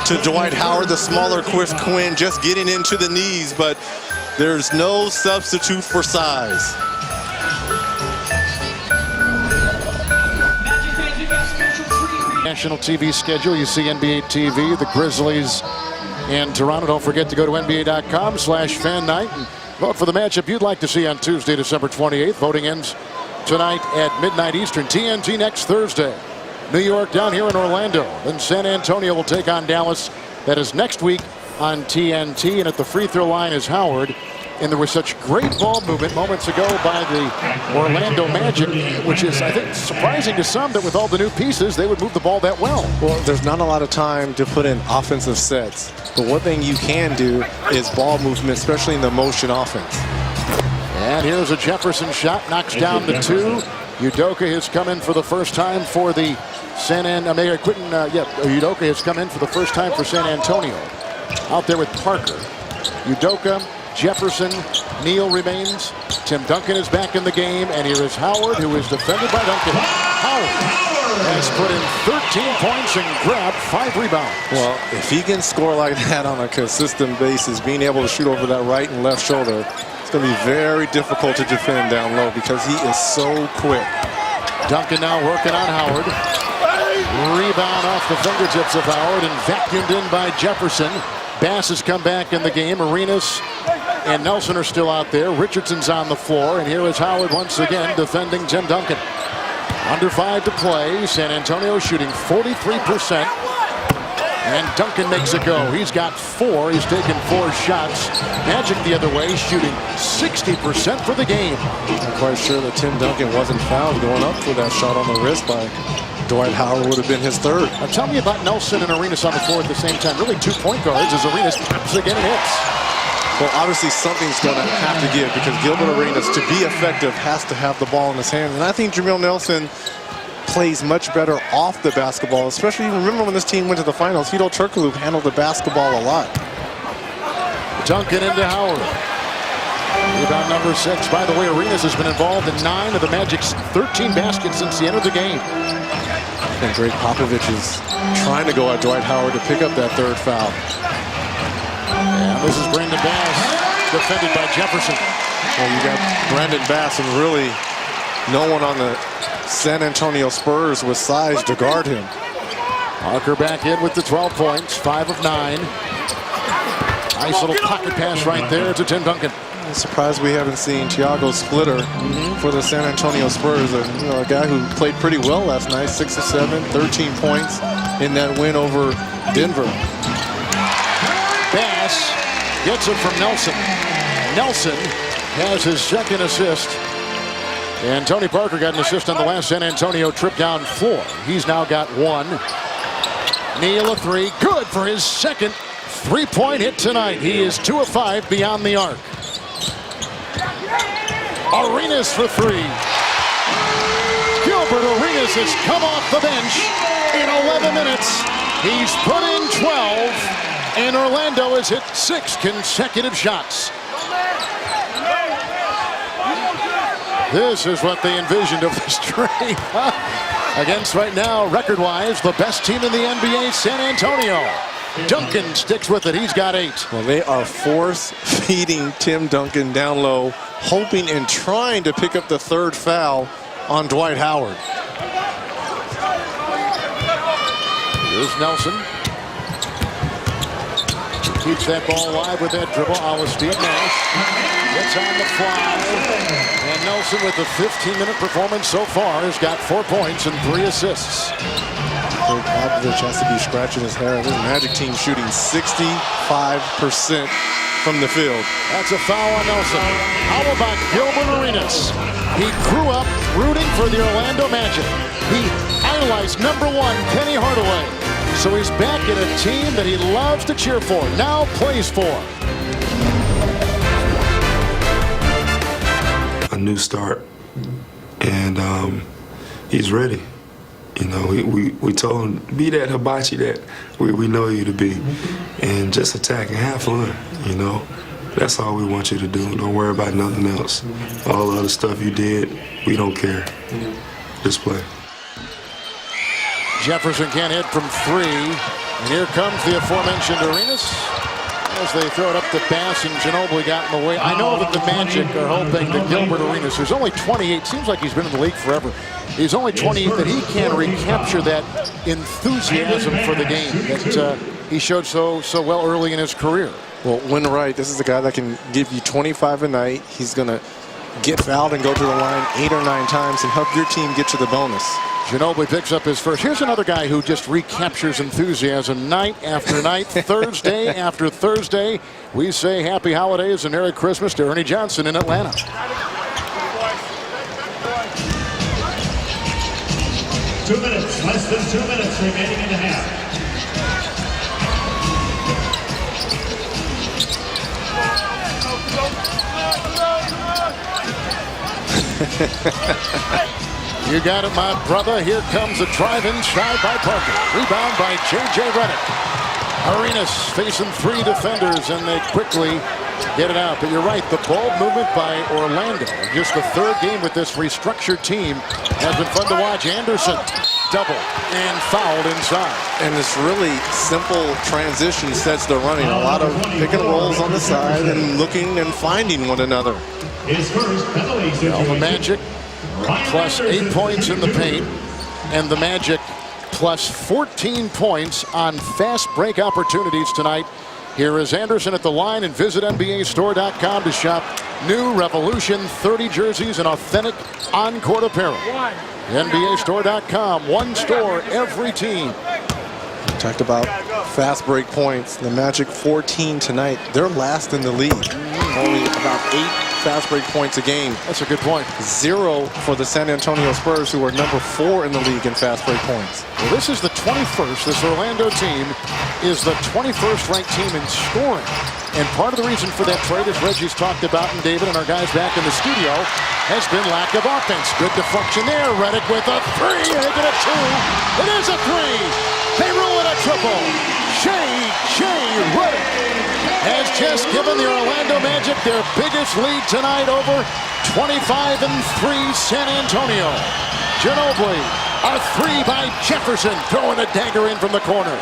to Dwight Howard, the smaller Chris Quinn, just getting into the knees, but there's no substitute for size. National TV schedule, you see NBA TV, the Grizzlies and Toronto. Don't forget to go to NBA.com/fan night and vote for the matchup you'd like to see on Tuesday, December 28th. Voting ends tonight at midnight Eastern. TNT next Thursday. New York down here in Orlando. Then San Antonio will take on Dallas. That is next week on TNT. And at the free throw line is Howard. And there was such great ball movement moments ago by the Orlando Magic, which is, I think, surprising to some that with all the new pieces, they would move the ball that well. Well, there's not a lot of time to put in offensive sets. But one thing you can do is ball movement, especially in the motion offense. And here's a Jefferson shot, knocks down to 2. Udoka has come in for the first time for the Udoka has come in for the first time for San Antonio. Out there with Parker. Udoka, Jefferson, Neal remains. Tim Duncan is back in the game, and here is Howard, who is defended by Duncan. Howard has put in 13 points and grabbed 5 rebounds. Well, if he can score like that on a consistent basis, being able to shoot over that right and left shoulder, it's going to be very difficult to defend down low because he is so quick. Duncan now working on Howard. Rebound off the fingertips of Howard and vacuumed in by Jefferson. Bass has come back in the game. Arenas and Nelson are still out there. Richardson's on the floor, and here is Howard once again defending Tim Duncan. Under 5 to play. San Antonio shooting 43%. And Duncan makes it go. He's got 4. He's taken 4 shots. Magic the other way, shooting 60% for the game. I'm quite sure that Tim Duncan wasn't fouled going up for that shot on the wrist by Dwight Howard. Would have been his 3rd. Now tell me about Nelson and Arenas on the floor at the same time. Really 2 point guards as Arenas pops again and hits. Well, obviously something's going to have to give because Gilbert Arenas, to be effective, has to have the ball in his hand. And I think Jameer Nelson plays much better off the basketball, especially remember when this team went to the finals, Hedo Turkoglu handled the basketball a lot. Duncan into Howard. Rebound number 6. By the way, Arenas has been involved in 9 of the Magic's 13 baskets since the end of the game. And Greg Popovich is trying to go at Dwight Howard to pick up that 3rd foul. And this is Brandon Bass, defended by Jefferson. Well, you got Brandon Bass and really no one on the San Antonio Spurs with size to guard him. Parker back in with the 12 points, 5 of 9. Nice little pocket pass right there to Tim Duncan. I'm surprised we haven't seen Thiago Splitter for the San Antonio Spurs. A guy who played pretty well last night, 6 of 7, 13 points in that win over Denver. Bass gets it from Nelson. Nelson has his 2nd assist. And Tony Parker got an assist on the last San Antonio trip down floor. He's now got 1. Neal a 3. Good for his 2nd 3-point hit tonight. He is 2 of 5 beyond the arc. Arenas for 3. Gilbert Arenas has come off the bench in 11 minutes. He's put in 12. And Orlando has hit 6 consecutive shots. This is what they envisioned of this trade. Against right now, record-wise, the best team in the NBA, San Antonio. Duncan sticks with it. He's got 8. Well, they are force-feeding Tim Duncan down low, hoping and trying to pick up the 3rd foul on Dwight Howard. Here's Nelson. Keeps that ball alive with that dribble. Steve Nash gets on the fly. And Nelson, with the 15-minute performance so far, has got 4 points and 3 assists. Popovich has to be scratching his hair. This Magic team shooting 65% from the field. That's a foul on Nelson. How about Gilbert Arenas? He grew up rooting for the Orlando Magic. He idolized #1 Penny Hardaway. So he's back in a team that he loves to cheer for, now plays for. A new start, and he's ready. You know, we told him, be that hibachi that we know you to be, and just attack and have fun, you know. That's all we want you to do. Don't worry about nothing else. All the other stuff you did, we don't care. Just play. Jefferson can't hit from 3. And here comes the aforementioned Arenas as they throw it up to Bass, and Ginobili got in the way. I know that the Magic are hoping that Gilbert Arenas, who's only 28, seems like he's been in the league forever. He's only 28, that he can recapture that enthusiasm for the game that he showed so well early in his career. Well, when right, this is a guy that can give you 25 a night. He's going to get fouled and go to the line 8 or 9 times and help your team get to the bonus. Ginobili picks up his first. Here's another guy who just recaptures enthusiasm night after night, Thursday after Thursday. We say happy holidays and Merry Christmas to Ernie Johnson in Atlanta. Less than 2 minutes remaining in the half. You got it, my brother. Here comes a drive-in shot by Parker. Rebound by J.J. Redick. Arenas facing 3 defenders, and they quickly get it out. But you're right, the ball movement by Orlando, just the 3rd game with this restructured team, has been fun to watch. Anderson, double, and fouled inside. And this really simple transition sets the running. A lot of pick and rolls on the side and looking and finding one another. His first penalty situation. The Magic plus 8 points in the paint, and the Magic plus 14 points on fast break opportunities tonight. Here is Anderson at the line, and visit NBAstore.com to shop new Revolution 30 jerseys and authentic on-court apparel. NBAstore.com, one store, every team. Talked about fast break points. The Magic 14 tonight. They're last in the league. Only about 8 fast break points a game. That's a good point. 0 for the San Antonio Spurs, who are #4 in the league in fast break points. Well, this is the 21st. This Orlando team is the 21st ranked team in scoring. And part of the reason for that trade, as Reggie's talked about, and David and our guys back in the studio, has been lack of offense. Good deflection there. Redick with a 3. They get a 2. It is a 3. They rule it a triple. J.J. Redick has just given the Orlando Magic their biggest lead tonight, over 25-3 San Antonio. Ginobili, a 3 by Jefferson, throwing a dagger in from the corner.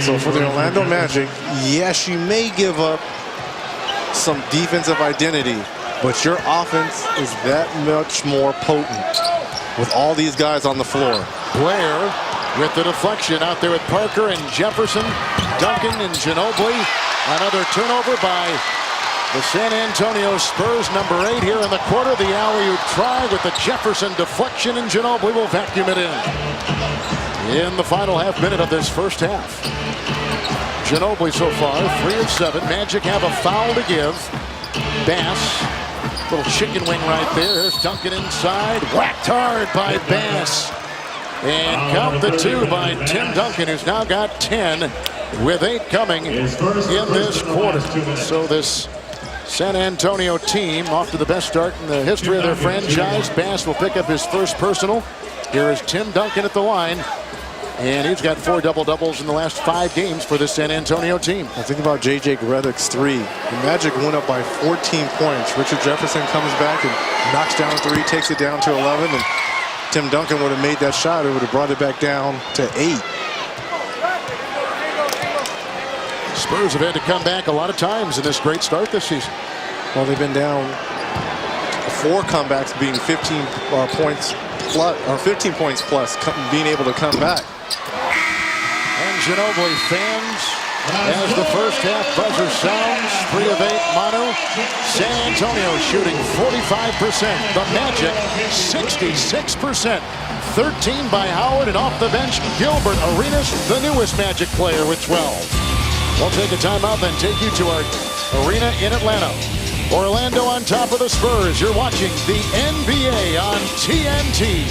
So for the Orlando Magic, yes, you may give up some defensive identity, but your offense is that much more potent with all these guys on the floor. Blair with the deflection out there with Parker and Jefferson, Duncan and Ginobili. Another turnover by the San Antonio Spurs, #8 here in the quarter. The alley-oop try with the Jefferson deflection, and Ginobili will vacuum it in the final half minute of this first half. Ginobili so far 3 of 7. Magic have a foul to give. Bass, little chicken wing right there. Here's Duncan inside, whacked hard by Bass. And count the 2 by Tim Duncan, who's now got 10, with 8 coming in this quarter. So this San Antonio team off to the best start in the history of their franchise. Bass will pick up his first personal. Here is Tim Duncan at the line, and he's got 4 double-doubles in the last 5 games for the San Antonio team. I think about J.J. Redick's 3. The Magic went up by 14 points. Richard Jefferson comes back and knocks down 3, takes it down to 11, and Tim Duncan would have made that shot. It would have brought it back down to 8. Spurs have had to come back a lot of times in this great start this season. Well, they've been down 4 comebacks, being 15 points plus, or 15 points plus, being able to come back. And Ginobili fans as the first half buzzer sounds. 3 of 8, Manu. San Antonio shooting 45%. The Magic 66%. 13 by Howard, and off the bench, Gilbert Arenas, the newest Magic player with 12. We'll take a timeout, then take you to our arena in Atlanta. Orlando on top of the Spurs. You're watching the NBA on TNT.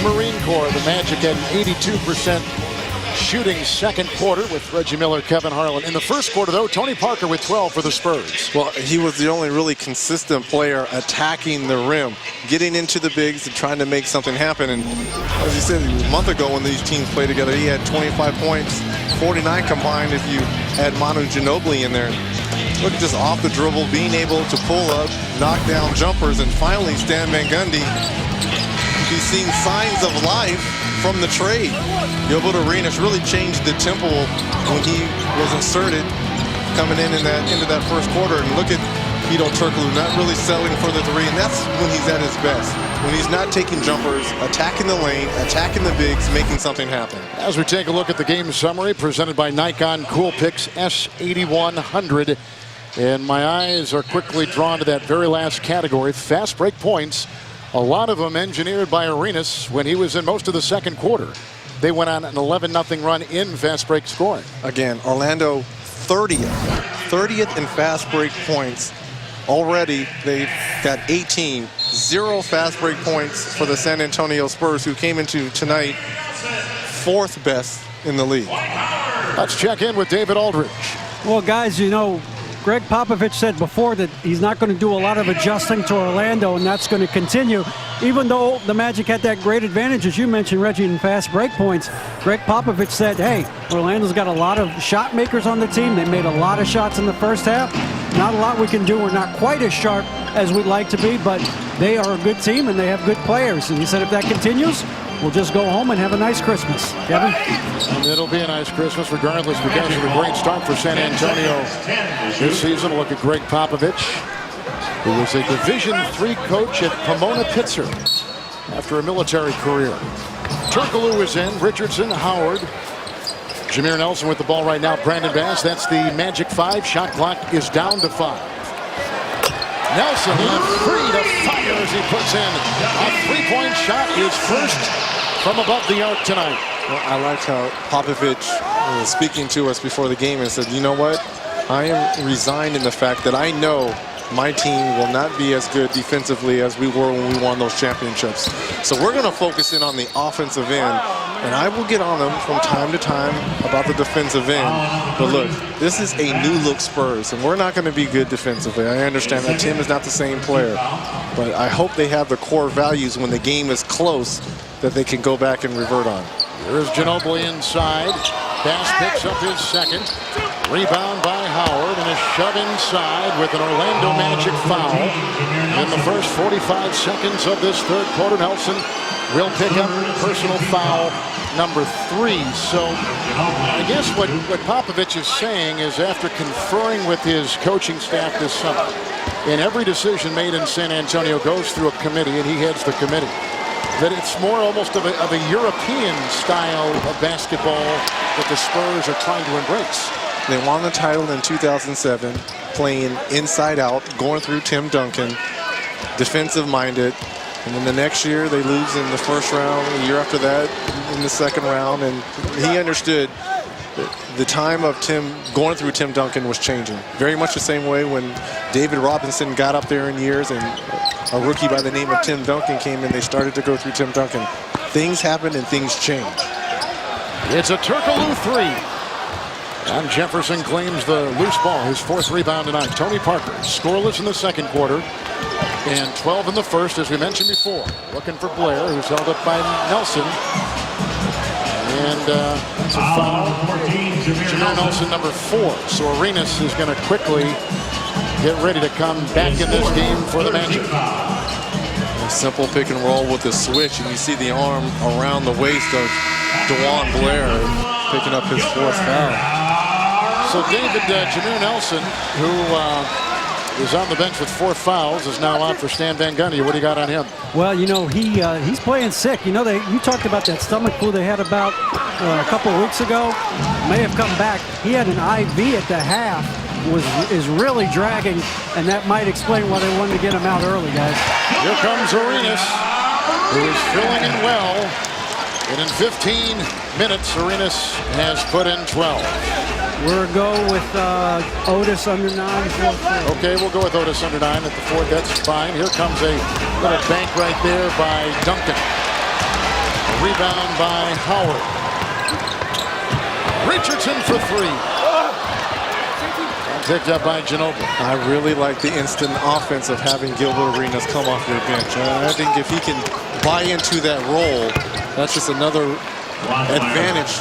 Marine Corps, the Magic had an 82% shooting second quarter with Reggie Miller, Kevin Harlan. In the first quarter, though, Tony Parker with 12 for the Spurs. Well, he was the only really consistent player attacking the rim, getting into the bigs and trying to make something happen. And as you said, a month ago when these teams played together, he had 25 points, 49 combined if you add Manu Ginobili in there. Look, just off the dribble, being able to pull up, knock down jumpers, and finally Stan Van Gundy. He's seen signs of life from the trade. Gilbert Arenas really changed the tempo when he was inserted coming into that first quarter. And look at Hedo Turkoglu not really settling for the 3, and that's when he's at his best. When he's not taking jumpers, attacking the lane, attacking the bigs, making something happen. As we take a look at the game summary presented by Nikon Cool Pix S8100. And my eyes are quickly drawn to that very last category, fast break points. A lot of them engineered by Arenas when he was in most of the second quarter. They went on an 11-0 run in fast break scoring. Again, Orlando 30th in fast break points. Already they've got 18. 0 fast break points for the San Antonio Spurs, who came into tonight 4th best in the league. Let's check in with David Aldridge. Well, guys, you know, Greg Popovich said before that he's not going to do a lot of adjusting to Orlando, and that's going to continue. Even though the Magic had that great advantage, as you mentioned, Reggie, in fast break points, Greg Popovich said, hey, Orlando's got a lot of shot makers on the team. They made a lot of shots in the first half. Not a lot we can do. We're not quite as sharp as we'd like to be, but they are a good team and they have good players. And he said if that continues, we'll just go home and have a nice Christmas. Kevin? And it'll be a nice Christmas regardless because of a great start for San Antonio this season. Look at Greg Popovich, who was a Division III coach at Pomona Pitzer after a military career. Turkoglu is in, Richardson, Howard. Jameer Nelson with the ball right now. Brandon Bass, that's the Magic 5. Shot clock is down to 5. Nelson left free to fire as he puts in. A 3-point shot is first from above the arc tonight. Well, I liked how Popovich was speaking to us before the game and said, you know what? I am resigned in the fact that I know my team will not be as good defensively as we were when we won those championships. So we're going to focus in on the offensive end, and I will get on them from time to time about the defensive end. But look, this is a new-look Spurs, and we're not going to be good defensively. I understand that Tim is not the same player, but I hope they have the core values when the game is close that they can go back and revert on. Here's Ginobili inside. Bass picks up his second. Rebound by Howard and a shove inside with an Orlando Magic foul. In the first 45 seconds of this third quarter, Nelson will pick up personal foul number 3. So I guess what Popovich is saying is after conferring with his coaching staff this summer, and every decision made in San Antonio goes through a committee, and he heads the committee, that it's more almost of a European style of basketball that the Spurs are trying to embrace. They won the title in 2007, playing inside out, going through Tim Duncan, defensive-minded. And then the next year, they lose in the first round. The year after that, in the second round. And he understood that the time of Tim going through Tim Duncan was changing. Very much the same way when David Robinson got up there in years and a rookie by the name of Tim Duncan came in, they started to go through Tim Duncan. Things happen and things change. It's a Turkoglu 3. And Jefferson claims the loose ball, his 4th rebound tonight. Tony Parker scoreless in the second quarter and 12 in the first, as we mentioned before. Looking for Blair, who's held up by Nelson. And that's a foul. Jameer Nelson, number 4. So Arenas is going to quickly get ready to come back in this game for the Magic. A simple pick and roll with the switch, and you see the arm around the waist of DeJuan Blair picking up his 4th foul. So David, Jameer Nelson, who is on the bench with 4 fouls, is now out for Stan Van Gundy. What do you got on him? Well, you know, he's playing sick. You know, you talked about that stomach flu they had about a couple of weeks ago. May have come back. He had an IV at the half. Is really dragging, and that might explain why they wanted to get him out early, guys. Here comes Arenas, who is filling in well. And in 15 minutes, Arenas has put in 12. We'll go with Otis under 9. Okay, we'll go with Otis under 9 at the 4th. That's fine. Here comes a little bank right there by Duncan. A rebound by Howard. Richardson for 3. Picked up by Ginobili. I really like the instant offense of having Gilbert Arenas come off your bench. I think if he can buy into that role, that's just another advantage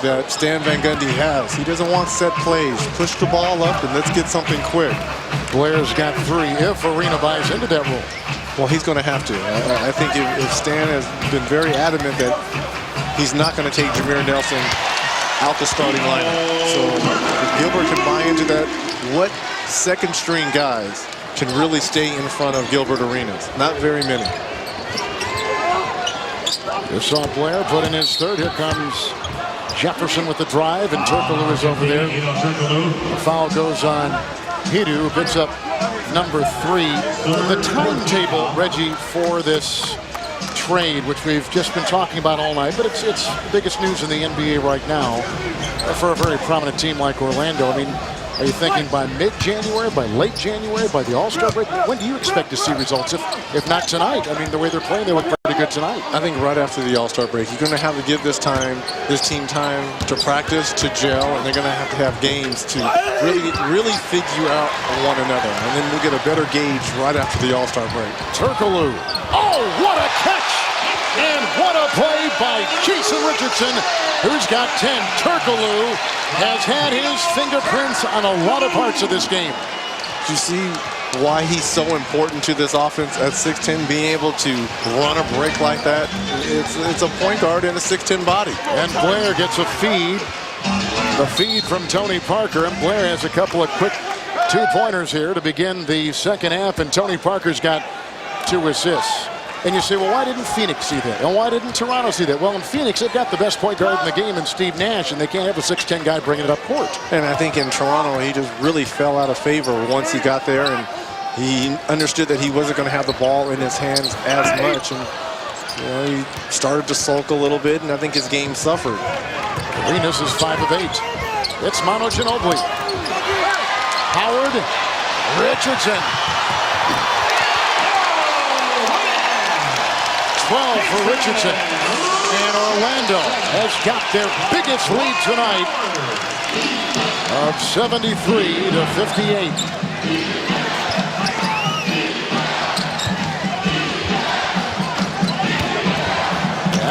that Stan Van Gundy has. He doesn't want set plays. Push the ball up and let's get something quick. Blair's got 3 if Arena buys into that role. Well, he's going to have to. I think if Stan has been very adamant that he's not going to take Jameer Nelson out the starting lineup. So if Gilbert can buy into that, what second string guys can really stay in front of Gilbert Arenas? Not very many. You saw Blair put in his 3rd. Here comes Jefferson with the drive, and Turkoglu is over there. The foul goes on Hidu, who picks up number 3. The timetable, Reggie, for this trade, which we've just been talking about all night, but it's the biggest news in the NBA right now for a very prominent team like Orlando. I mean, are you thinking by mid-January, by late January, by the All-Star break? When do you expect to see results? If not tonight? I mean, the way they're playing, they look pretty good tonight. I think right after the All-Star break, you're going to have to give this team time to practice, to gel, and they're going to have games to really figure out one another. And then we'll get a better gauge right after the All-Star break. Turkoglu. Oh, what a catch! And what a play by Jason Richardson, who's got 10. Turkoglu has had his fingerprints on a lot of parts of this game. You see why he's so important to this offense at 6'10", being able to run a break like that. It's a point guard in a 6'10" body. And Blair gets a feed. The feed from Tony Parker, and Blair has a couple of quick 2-pointers here to begin the second half, and Tony Parker's got 2 assists. And you say, well, why didn't Phoenix see that? And why didn't Toronto see that? Well, in Phoenix, they've got the best point guard in the game in Steve Nash, and they can't have a 6'10" guy bringing it up court. And I think in Toronto, he just really fell out of favor once he got there, and he understood that he wasn't going to have the ball in his hands as much. And he started to sulk a little bit, and I think his game suffered. Arenas is 5 of 8. It's Manu Ginobili. Howard, Richardson. 12 for Richardson. And Orlando has got their biggest lead tonight of 73 to 58.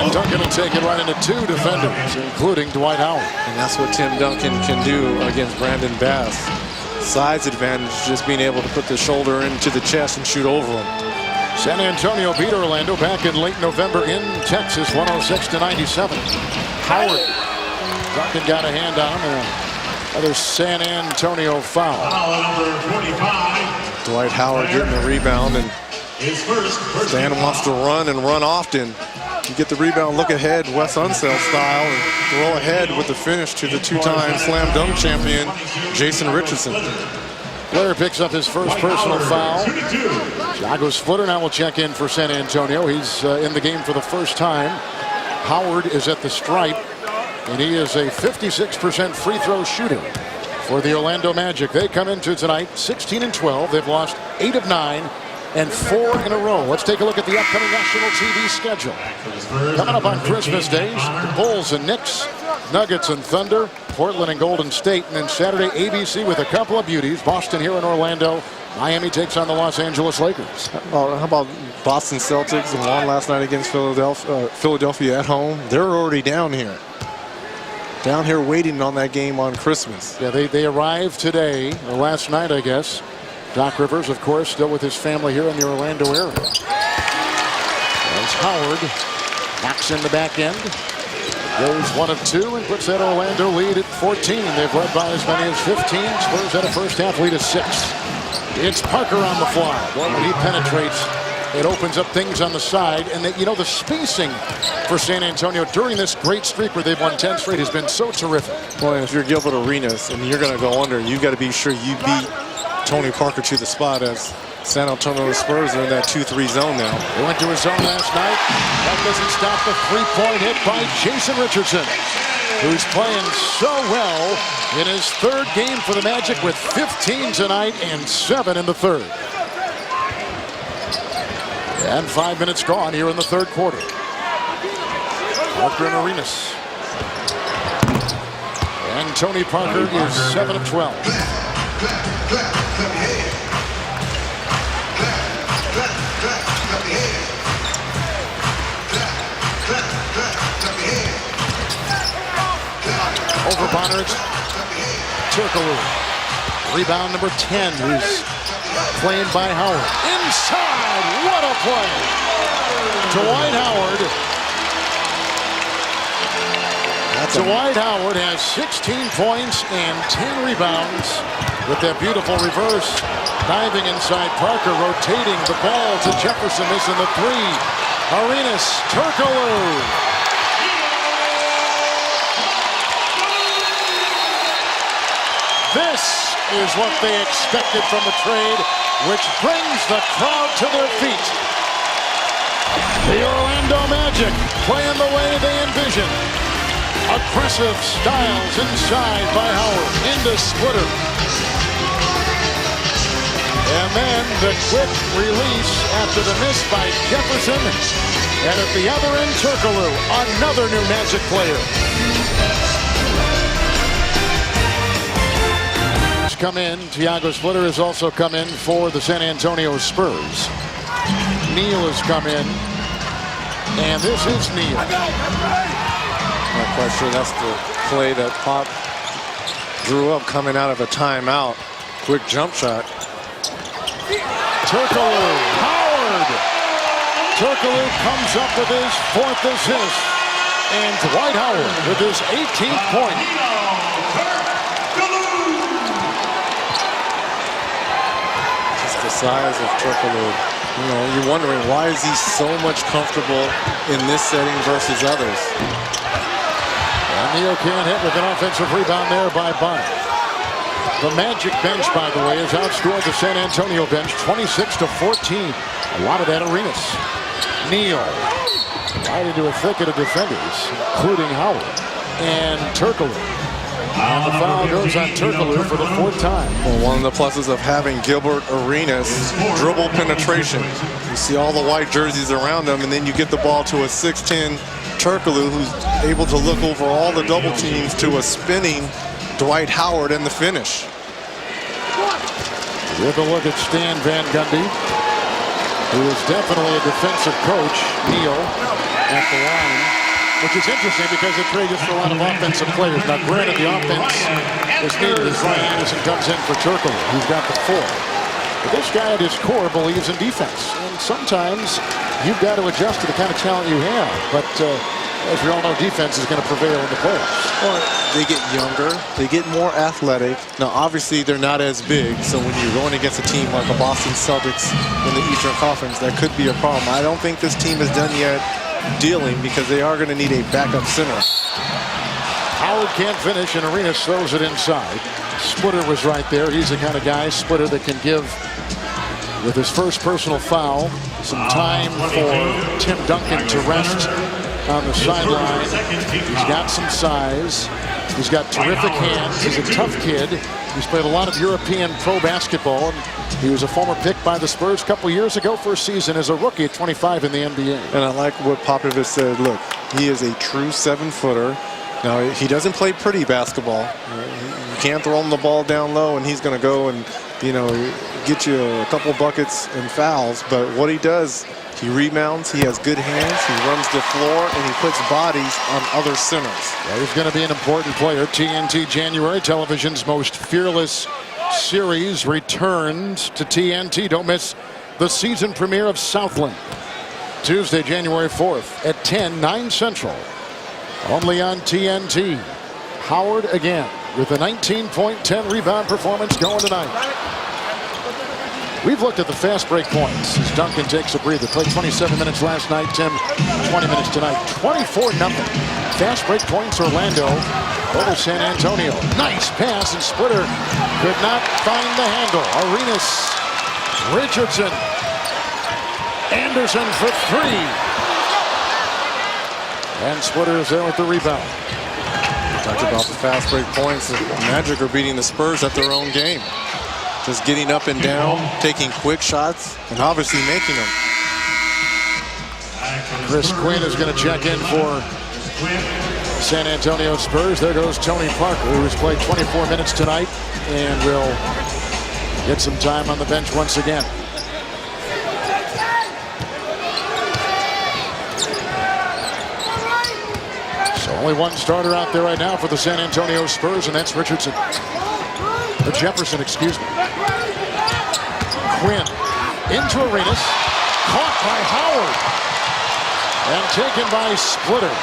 And Duncan will take it right into 2 defenders, including Dwight Howard. And that's what Tim Duncan can do against Brandon Bass. Size advantage, just being able to put the shoulder into the chest and shoot over him. San Antonio beat Orlando back in late November in Texas, 106 to 97. Howard. Duncan got a hand on him. Another San Antonio foul. Number 45. Dwight Howard getting the rebound, and Stan wants to run and run often. You get the rebound, look ahead, Wes Unseld style, and throw ahead with the finish to the 2-time slam dunk champion, Jason Richardson. Blair picks up his first personal foul. Jago's footer now will check in for San Antonio. He's in the game for the first time. Howard is at the stripe, and he is a 56% free throw shooter for the Orlando Magic. They come into tonight 16-12. They've lost 8 of 9 and 4 in a row. Let's take a look at the upcoming national TV schedule. Coming up on Christmas days, the Bulls and Knicks, Nuggets and Thunder, Portland and Golden State, and then Saturday ABC with a couple of beauties. Boston here in Orlando, Miami takes on the Los Angeles Lakers. How about Boston Celtics won last night against Philadelphia at home? They're already down here. Down here waiting on that game on Christmas. Yeah, they arrived today, or last night, I guess. Doc Rivers, of course, still with his family here in the Orlando area. As Howard knocks in the back end. Goes 1 of 2 and puts that Orlando lead at 14. They've led by as many as 15. Spurs had a first half lead of 6. It's Parker on the fly. Well, when he penetrates, it opens up things on the side. And the spacing for San Antonio during this great streak where they've won 10 straight has been so terrific. Well, if you're Gilbert Arenas and you're going to go under, you got to be sure you beat Tony Parker to the spot, as San Antonio Spurs are in that 2-3 zone now. They went to his zone last night. That doesn't stop the three-point hit by Jason Richardson, who's playing so well in his 3rd game for the Magic with 15 tonight and 7 in the 3rd. And 5 minutes gone here in the 3rd quarter. Parker and Arenas. And Tony Parker is 7 of 12. Over Bonner, Turkoglu. Rebound number 10, who's playing by Howard. Inside, what a play! Dwight Howard. Dwight Howard has 16 points and 10 rebounds with that beautiful reverse. Diving inside Parker, rotating the ball to Jefferson, missing the 3. Arenas, Turkoglu. This is what they expected from the trade, which brings the crowd to their feet. The Orlando Magic playing the way they envisioned. Aggressive styles inside by Howard into Splitter. And then the quick release after the miss by Jefferson. And at the other end, Turkoglu, another new Magic player. Come in. Thiago Splitter has also come in for the San Antonio Spurs. Neal has come in. And this is Neal. Not quite sure that's the play that Pop drew up coming out of a timeout. Quick jump shot. Turkoglu, Howard. Turkoglu comes up with his 4th assist. And Dwight Howard with his 18th point. The size of Turkoglu. You're wondering, why is he so much comfortable in this setting versus others? And Neal can't hit with an offensive rebound there by Bonner. The Magic bench, by the way, has outscored the San Antonio bench 26-14. A lot of that Arenas. Neal right into a thicket of defenders, including Howard and Turkoglu. And the foul goes on Turkoglu for the 4th time. Well, one of the pluses of having Gilbert Arenas, dribble penetration. You see all the white jerseys around him, and then you get the ball to a 6'10 Turkoglu, who's able to look over all the double teams to a spinning Dwight Howard in the finish. With a look at Stan Van Gundy, who is definitely a defensive coach. Neal at the line. Which is interesting because the trade is for a lot of offensive players. Now, granted, the offense is needed as Ryan Anderson comes in for Turkoglu, who's got the 4. But this guy at his core believes in defense. And sometimes you've got to adjust to the kind of talent you have. But as we all know, defense is going to prevail in the playoffs. Well, they get younger. They get more athletic. Now, obviously, they're not as big. So when you're going against a team like the Boston Celtics in the Eastern Conference, that could be a problem. I don't think this team is done yet dealing, because they are going to need a backup center. Howard can't finish, and Arenas throws it inside. Splitter was right there. He's the kind of guy, Splitter, that can give, with his first personal foul, some time for Tim Duncan to rest on the sideline. He's got some size. He's got terrific hands. He's a tough kid. He's played a lot of European pro basketball, and he was a former pick by the Spurs a couple years ago for a season as a rookie at 25 in the NBA. And I like what Popovich said. Look, he is a true 7-footer. Now, he doesn't play pretty basketball. You can't throw him the ball down low, and he's going to go and, get you a couple buckets and fouls, but what he does, he rebounds, he has good hands, he runs the floor, and he puts bodies on other centers. Yeah, he's going to be an important player. TNT January, television's most fearless series, returns to TNT. Don't miss the season premiere of Southland. Tuesday, January 4th at 10, 9 Central. Only on TNT. Howard again with a 19-point, 10-rebound performance going tonight. We've looked at the fast break points as Duncan takes a breather. Played 27 minutes last night, Tim, 20 minutes tonight. 24-0. Fast break points, Orlando over San Antonio. Nice pass, and Splitter could not find the handle. Arenas, Richardson, Anderson for 3. And Splitter is there with the rebound. Talked about the fast break points. The Magic are beating the Spurs at their own game. Just getting up and down, taking quick shots, and obviously making them. Chris Quinn is going to check in for San Antonio Spurs. There goes Tony Parker, who has played 24 minutes tonight and will get some time on the bench once again. So only one starter out there right now for the San Antonio Spurs, and that's Richardson. Or Jefferson, excuse me. Quinn into Arenas. Caught by Howard. And taken by Splitter.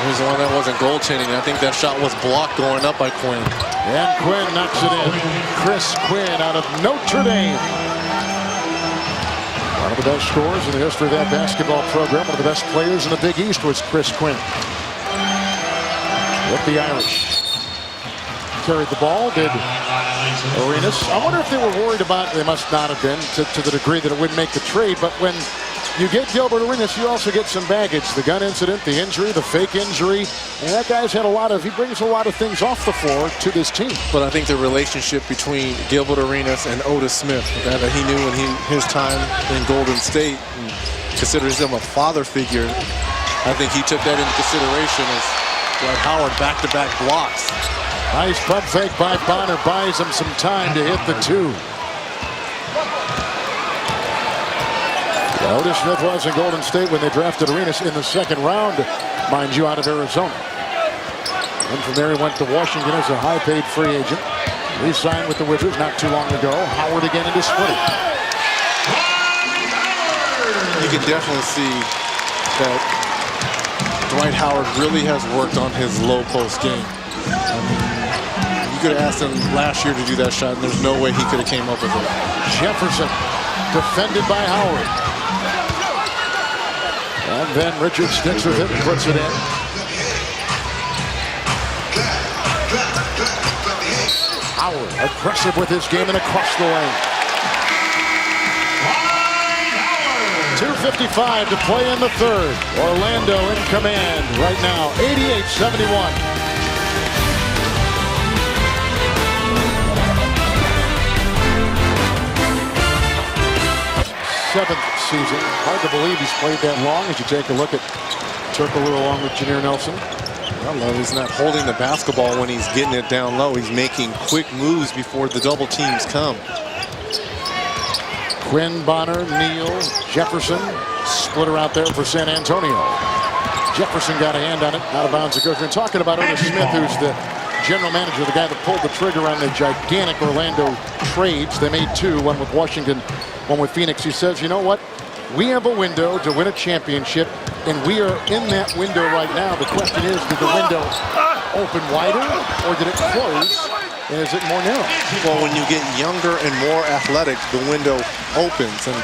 Here's the one that wasn't goaltending. I think that shot was blocked going up by Quinn. And Quinn knocks it in. Chris Quinn out of Notre Dame. One of the best scorers in the history of that basketball program. One of the best players in the Big East was Chris Quinn. With the Irish. Carried the ball, did Arenas. I wonder if they were worried about, they must not have been, to the degree that it wouldn't make the trade, but when you get Gilbert Arenas, you also get some baggage. The gun incident, the injury, the fake injury, and that guy's had he brings a lot of things off the floor to this team. But I think the relationship between Gilbert Arenas and Otis Smith, that he knew in his time in Golden State, and considers him a father figure, I think he took that into consideration as Dwight Howard back-to-back blocks. Nice pump fake by Bonner, buys him some time to hit the 2. Otis Smith was in Golden State when they drafted Arenas in the second round, mind you, out of Arizona. And from there he went to Washington as a high-paid free agent. Re-signed with the Wizards not too long ago. Howard again into Splitter. You can definitely see that Dwight Howard really has worked on his low post game. You could have asked him last year to do that shot, and there's no way he could have came up with it. Jefferson defended by Howard. And then Richards sticks with it and puts it in. Howard aggressive with his game and across the lane. 2:55 to play in the third. Orlando in command right now, 88-71. Seventh season. Hard to believe he's played that long as you take a look at Turkoglu along with Jameer Nelson. I love he's not holding the basketball when he's getting it down low. He's making quick moves before the double teams come. Quinn, Bonner, Neal, Jefferson, Splitter out there for San Antonio. Jefferson got a hand on it, out of bounds it goes. We're talking about Otis Smith, who's the general manager, the guy that pulled the trigger on the gigantic Orlando trades. They made 2, one with Washington, one with Phoenix. He says, you know what? We have a window to win a championship, and we are in that window right now. The question is, did the window open wider, or did it close? And is it more narrow? Well, when you get younger and more athletic, the window opens. And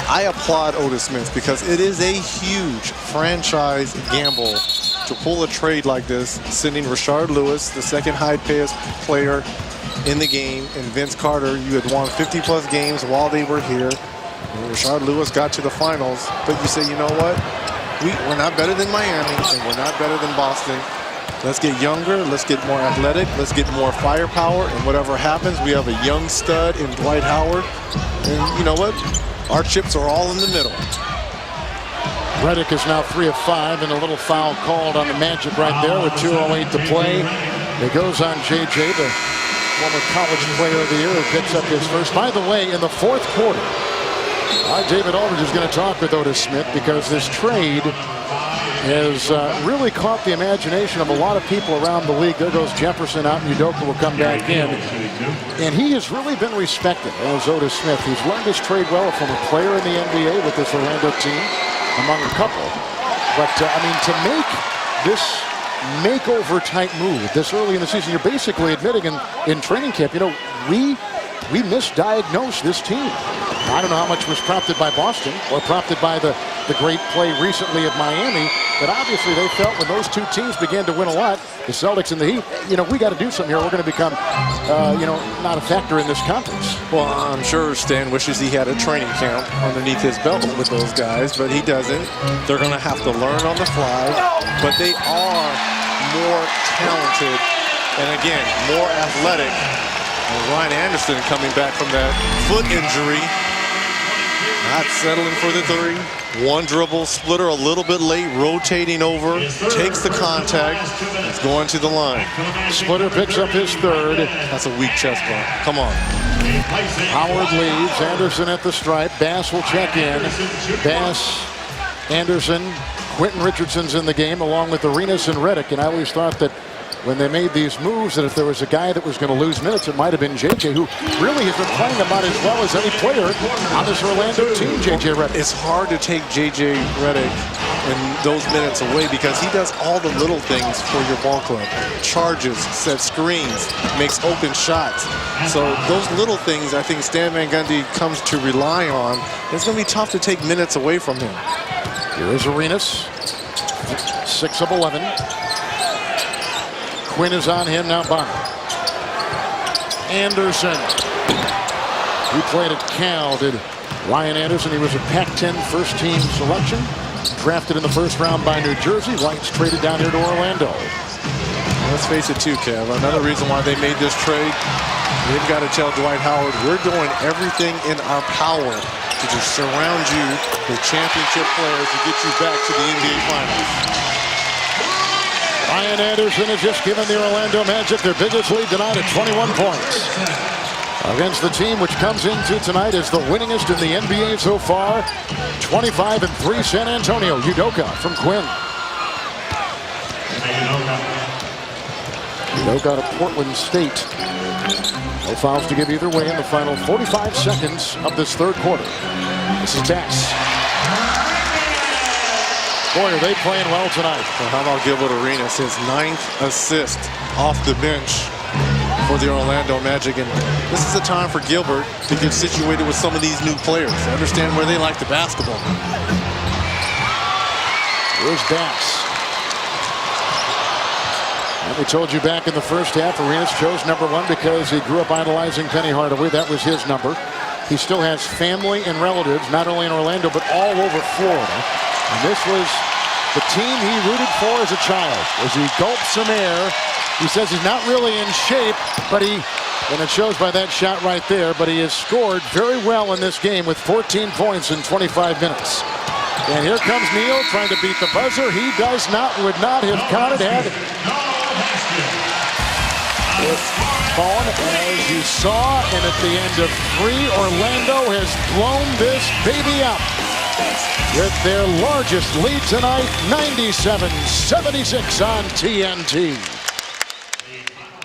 I applaud Otis Smith because it is a huge franchise gamble to pull a trade like this, sending Rashard Lewis, the second highest player in the game, and Vince Carter. You had won 50-plus games while they were here. And Rashard Lewis got to the finals, but you say, you know what? We're not better than Miami, and we're not better than Boston. Let's get younger, let's get more athletic, let's get more firepower, and whatever happens, we have a young stud in Dwight Howard. And you know what? Our chips are all in the middle. Redick is now 3 of 5, and a little foul called on the Magic right there with 2:08 to play. It goes on JJ, the former college player of the year, who picks up his first. By the way, in the fourth quarter, David Aldridge is going to talk with Otis Smith because this trade has really caught the imagination of a lot of people around the league. There goes Jefferson out, and Udoka will come back in. And he has really been respected as Otis Smith. He's learned his trade well from a player in the NBA with this Orlando team, among a couple. But, I mean, to make this makeover-type move this early in the season, you're basically admitting in training camp, you know, we misdiagnosed this team. I don't know how much was prompted by Boston or prompted by the great play recently of Miami, but obviously they felt when those two teams began to win a lot, the Celtics and the Heat, you know, we got to do something here. We're going to become, you know, not a factor in this conference. Well, I'm sure Stan wishes he had a training camp underneath his belt with those guys, but he doesn't. They're going to have to learn on the fly, but they are more talented and, again, more athletic. And Ryan Anderson coming back from that foot injury, not settling for the three. One dribble, splitter a little bit late, rotating over, takes the contact, he's going to the line. Splitter picks up his third. That's a weak chest bump. Come on. Howard leaves, Anderson at the stripe. Bass will check in. Bass, Anderson, Quentin Richardson's in the game along with Arenas and Redick. And I always thought that when they made these moves, that if there was a guy that was going to lose minutes, it might have been J.J., who really has been playing about as well as any player on this Orlando team, J.J. Redick. It's hard to take J.J. Redick and those minutes away because he does all the little things for your ball club. Charges, sets screens, makes open shots. So those little things I think Stan Van Gundy comes to rely on. It's going to be tough to take minutes away from him. Here is Arenas, 6 of 11. Quinn is on him now. Bonner. Anderson. He played at Cal, did Ryan Anderson. He was a Pac-10 first-team selection. Drafted in the first round by New Jersey. Rights traded down here to Orlando. Let's face it too, Kev. Another reason why they made this trade, they've got to tell Dwight Howard, we're doing everything in our power to just surround you with championship players to get you back to the NBA Finals. Ryan Anderson has just given the Orlando Magic their biggest lead tonight at 21 points. Against the team which comes into tonight as the winningest in the NBA so far. 25-3 San Antonio. Udoka from Quinn. Udoka out of Portland State. No fouls to give either way in the final 45 seconds of this third quarter. This is Bass. Boy, are they playing well tonight. Well, how about Gilbert Arenas, his 9th assist off the bench for the Orlando Magic. And this is a time for Gilbert to get situated with some of these new players, understand where they like the basketball. Here's Bass. And we told you back in the first half, Arenas chose number 1 because he grew up idolizing Penny Hardaway. That was his number. He still has family and relatives, not only in Orlando, but all over Florida. And this was the team he rooted for as a child. As he gulps some air, he says he's not really in shape, but and it shows by that shot right there, but he has scored very well in this game with 14 points in 25 minutes. And here comes Neal trying to beat the buzzer. He would not have counted had it fallen, as you saw. And at the end of 3, Orlando has blown this baby up with their largest lead tonight, 97-76 on TNT.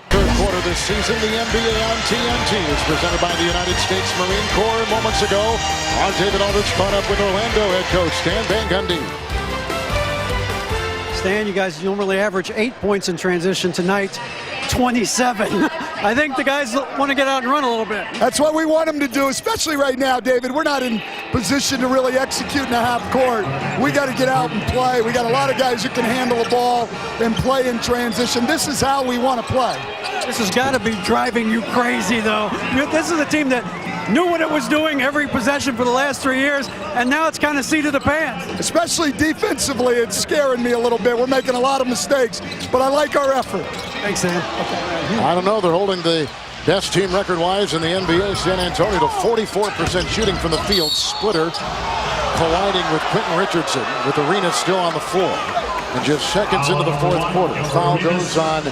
Third quarter this season, the NBA on TNT is presented by the United States Marine Corps. Moments ago, our David Aldridge caught up with Orlando head coach Stan Van Gundy. Stan, you guys normally average 8 points in transition. Tonight, 27. I think the guys want to get out and run a little bit. That's what we want them to do, especially right now, David. We're not in position to really execute in the half court. We got to get out and play. We got a lot of guys who can handle the ball and play in transition. This is how we want to play. This has got to be driving you crazy, though. This is a team that knew what it was doing every possession for the last 3 years, and now it's kind of seat of the pants. Especially defensively, it's scaring me a little bit. We're making a lot of mistakes, but I like our effort. Thanks, Sam. I don't know. They're holding the best team record-wise in the NBA, San Antonio, to 44% shooting from the field. Splitter colliding with Quentin Richardson, with Arenas still on the floor. And just seconds into the fourth quarter, foul goes on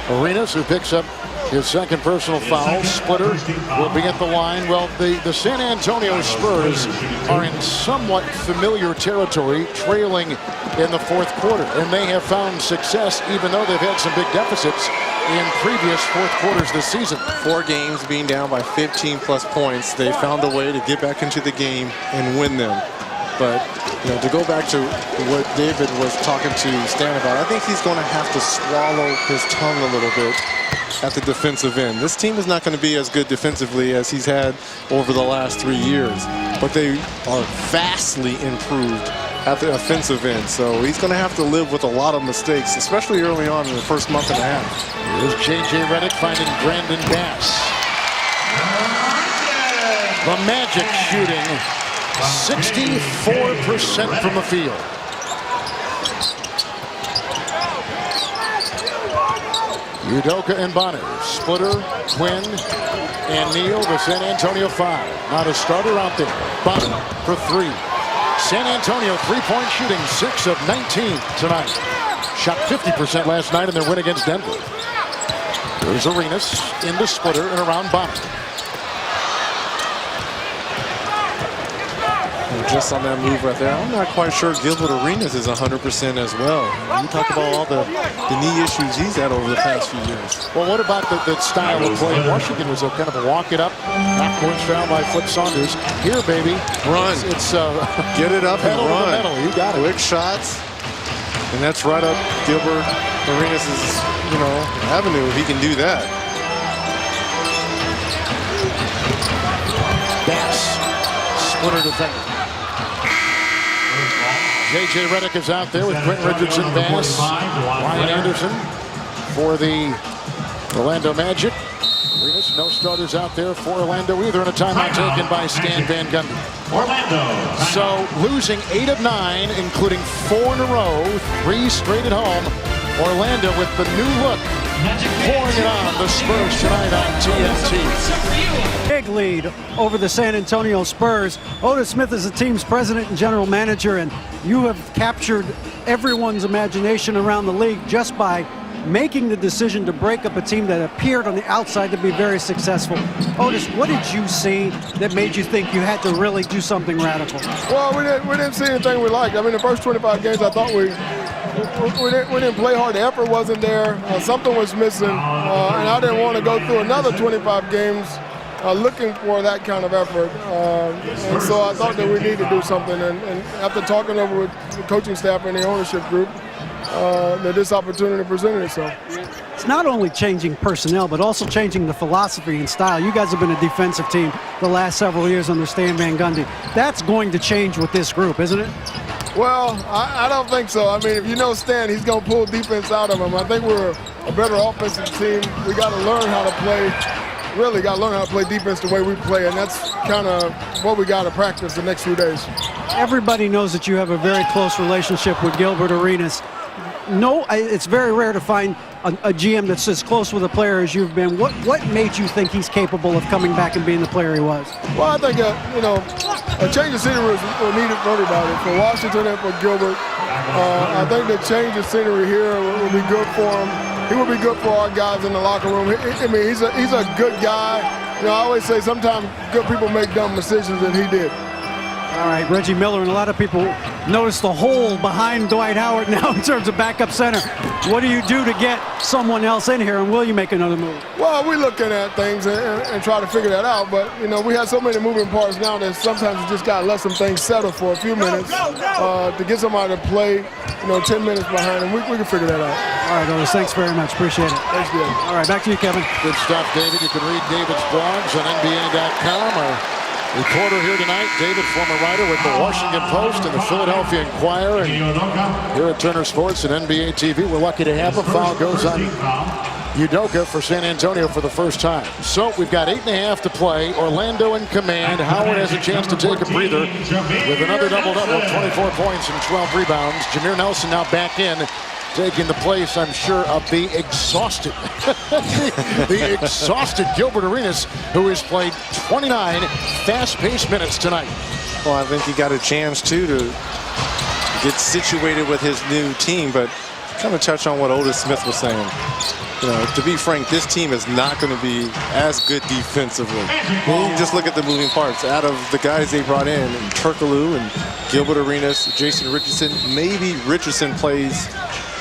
Arenas, who picks up His second personal foul. Splitter will be at the line. Well, the San Antonio Spurs are in somewhat familiar territory, trailing in the fourth quarter. And they have found success, even though they've had some big deficits in previous fourth quarters this season. 4 games being down by 15-plus points. They found a way to get back into the game and win them. But, you know, to go back to what David was talking to Stan about, I think he's going to have to swallow his tongue a little bit at the defensive end. This team is not going to be as good defensively as he's had over the last 3 years, but they are vastly improved at the offensive end. So he's going to have to live with a lot of mistakes, especially early on in the first month and a half. Here's J.J. Redick finding Brandon Bass. The Magic shooting 64% from the field. Udoka and Bonner, Splitter, Quinn, and Neal, the San Antonio 5. Not a starter out there. Bonner for 3. San Antonio three-point shooting 6 of 19 tonight. Shot 50% last night in their win against Denver. There's Arenas in the Splitter and around Bonner. Just on that move right there, I'm not quite sure Gilbert Arenas is 100% as well. You talk about all the knee issues he's had over the past few years. Well, what about the style of play in Washington? Was a kind of a walk it up, half-court foul by Flip Saunders. Here, baby, run. It's get it up and run. You got it. Quick shots, and that's right up Gilbert Arenas' avenue. If he can do that. Bass, Splitter defender. J.J. Redick is out there with Quentin Richardson, Bass, Ryan Anderson for the Orlando Magic. Arenas, no starters out there for Orlando either, and a timeout taken by Stan Van Gundy. Orlando. So losing 8 of 9, including 4 in a row, 3 straight at home. Orlando with the new look, pouring it on the Spurs tonight on TNT. Big lead over the San Antonio Spurs. Otis Smith is the team's president and general manager, and you have captured everyone's imagination around the league just by making the decision to break up a team that appeared on the outside to be very successul. Otis, what did you see that made you think you had to really do something radical? Well, we didn't see anything we liked. I mean, the first 25 games, I thought we didn't play hard. The effort wasn't there. Something was missing, and I didn't want to go through another 25 games looking for that kind of effort. And so I thought that we need to do something. And after talking over with the coaching staff and the ownership group, that this opportunity presented itself. It's not only changing personnel, but also changing the philosophy and style. You guys have been a defensive team the last several years under Stan Van Gundy. That's going to change with this group, isn't it? Well, I don't think so. I mean, if you know Stan, he's going to pull defense out of him. I think we're a better offensive team. We got to learn how to play. Really got to learn how to play defense the way we play, and that's kind of what we got to practice the next few days. Everybody knows that you have a very close relationship with Gilbert Arenas. No, it's very rare to find a GM that's as close with a player as you've been. What made you think he's capable of coming back and being the player he was? Well, I think a change of scenery was needed for everybody, for Washington and for Gilbert. I think the change of scenery here will be good for him. He will be good for our guys in the locker room. I mean, he's a good guy. I always say sometimes good people make dumb decisions, and he did. All right, Reggie Miller, and a lot of people notice the hole behind Dwight Howard now in terms of backup center. What do you do to get someone else in here, and will you make another move? Well, we're looking at things and try to figure that out, but, we have so many moving parts now that sometimes you just got to let some things settle for a few minutes to get somebody to play, 10 minutes behind him. We can figure that out. All right, Otis, thanks very much. Appreciate it. Thanks, David. All right, back to you, Kevin. Good stuff, David. You can read David's blogs on NBA.com. Our reporter here tonight, David, former writer with the Washington Post and the Philadelphia Inquirer, and here at Turner Sports and NBA TV. We're lucky to have him. Foul goes on Udoka for San Antonio for the first time. So we've got 8.5 to play. Orlando in command. Howard has a chance to take a breather with another double-double, 24 points and 12 rebounds. Jameer Nelson now back in, taking the place, I'm sure, of the exhausted, the exhausted Gilbert Arenas, who has played 29 fast-paced minutes tonight. Well, I think he got a chance, too, to get situated with his new team, but kind of touch on what Otis Smith was saying. You know, to be frank, this team is not going to be as good defensively. When you just look at the moving parts, out of the guys they brought in, Turkoglu and Gilbert Arenas, Jason Richardson, maybe Richardson plays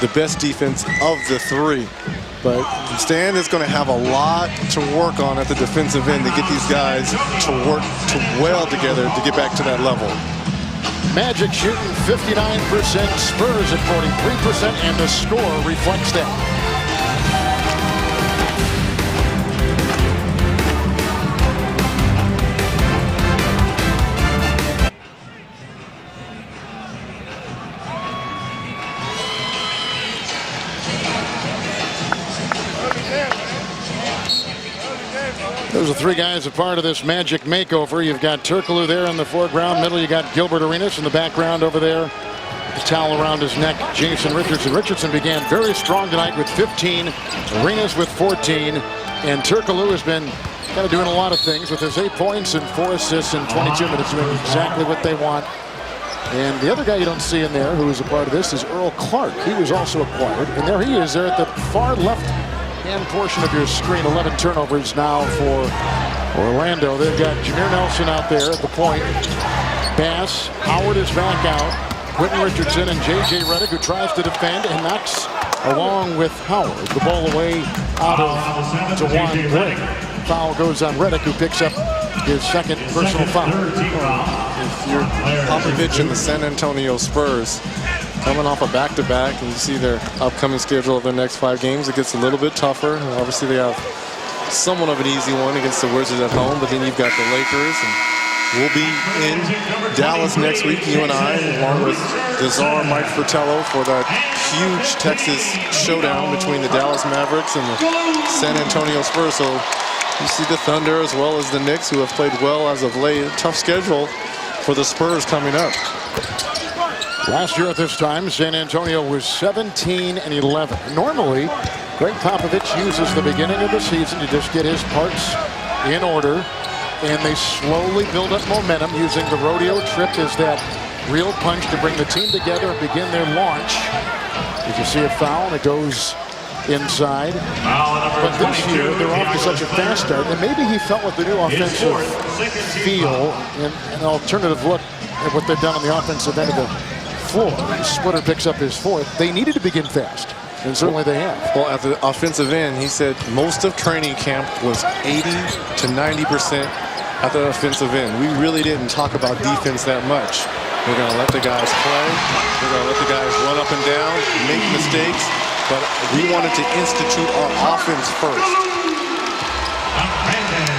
the best defense of the three. But Stan is going to have a lot to work on at the defensive end to get these guys to work well together to get back to that level. Magic shooting 59%, Spurs at 43%, and the score reflects that. Those are three guys a part of this Magic makeover. You've got Turkoglu there in the foreground. Middle, you got Gilbert Arenas in the background over there. The towel around his neck, Jason Richardson. Richardson began very strong tonight with 15. Arenas with 14. And Turkoglu has been kind of doing a lot of things with his 8 points and 4 assists in 22 minutes, doing exactly what they want. And the other guy you don't see in there who is a part of this is Earl Clark. He was also acquired. And there he is there at the far left hand portion of your screen. 11 turnovers now for Orlando. They've got Jameer Nelson out there at the point. Bass, Howard is back out. Quentin Richardson and J.J. Redick, who tries to defend and knocks along with Howard the ball away out of DeJuan Blake. Foul goes on Redick, who picks up his second personal foul. If you're Popovich and the San Antonio Spurs, coming off a back-to-back, and you see their upcoming schedule of their next 5 games, it gets a little bit tougher. Obviously, they have somewhat of an easy one against the Wizards at home, but then you've got the Lakers, and we'll be in Dallas next week, you and I, along with the czar Mike Fratello, for that huge Texas showdown between the Dallas Mavericks and the San Antonio Spurs. So you see the Thunder as well as the Knicks, who have played well as of late. Tough schedule for the Spurs coming up. Last year at this time, San Antonio was 17-11. Normally, Greg Popovich uses the beginning of the season to just get his parts in order, and they slowly build up momentum using the rodeo trip as that real punch to bring the team together and begin their launch. As you see a foul, and it goes inside. But this year, they're off to such a fast start, and maybe he felt with the new offensive feel and an alternative look at what they've done on the offensive end of the floor. Splitter picks up his 4th. They needed to begin fast, and certainly they have. Well, at the offensive end, he said most of training camp was 80 to 90% at the offensive end. We really didn't talk about defense that much. We're going to let the guys play. We're going to let the guys run up and down, make mistakes, but we wanted to institute our offense first.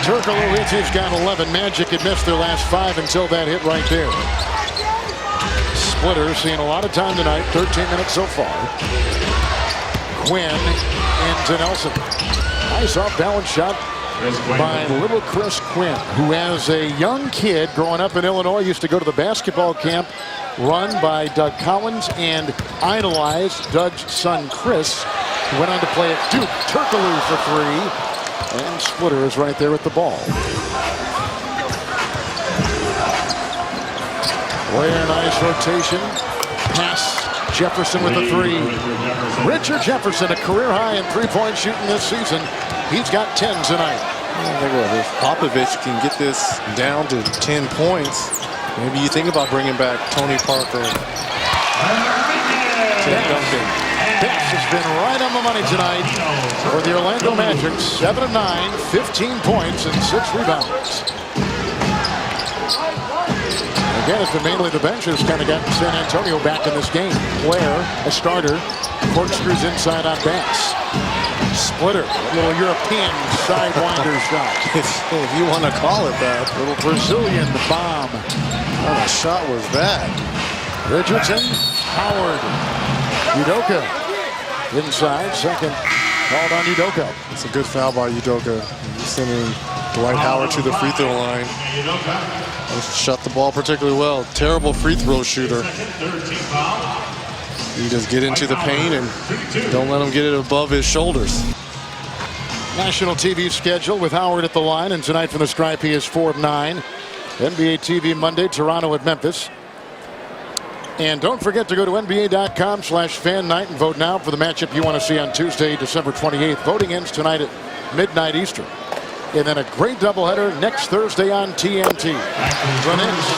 Turkoglu hits his got 11. Magic had missed their last 5 until that hit right there. Splitter seeing a lot of time tonight, 13 minutes so far. Quinn into Nelson. Nice off-balance shot by little Chris Quinn, who as a young kid growing up in Illinois used to go to the basketball camp run by Doug Collins and idolized Doug's son Chris, who went on to play at Duke. Turkoglu for 3, and Splitter is right there with the ball. Where nice rotation. Pass. Jefferson with the 3. Richard Jefferson, a career high in 3-point shooting this season. He's got 10 tonight. I think if Popovich can get this down to 10 points, maybe you think about bringing back Tony Parker. Tim Duncan. Bass has been right on the money tonight for the Orlando Magic. 7 of 9, 15 points and 6 rebounds. Again, it's been mainly the bench that's kind of gotten San Antonio back in this game. Blair, a starter, corkscrews inside on Bass. Splitter, a little European sidewinder shot. If you want to call it that. Little Brazilian bomb. What a shot was that? Richardson, Howard, Udoka inside. Second called on Udoka. It's a good foul by Udoka. He's sending Dwight Howard to the free throw line. Shot the ball particularly well. Terrible free throw shooter. You just get into the paint and don't let him get it above his shoulders. National TV schedule with Howard at the line, and tonight from the stripe he is 4 of 9. NBA TV Monday, Toronto at Memphis. And don't forget to go to NBA.com/fan-night and vote now for the matchup you want to see on Tuesday, December 28th. Voting ends tonight at midnight Eastern. And then a great doubleheader next Thursday on TNT. Phoenix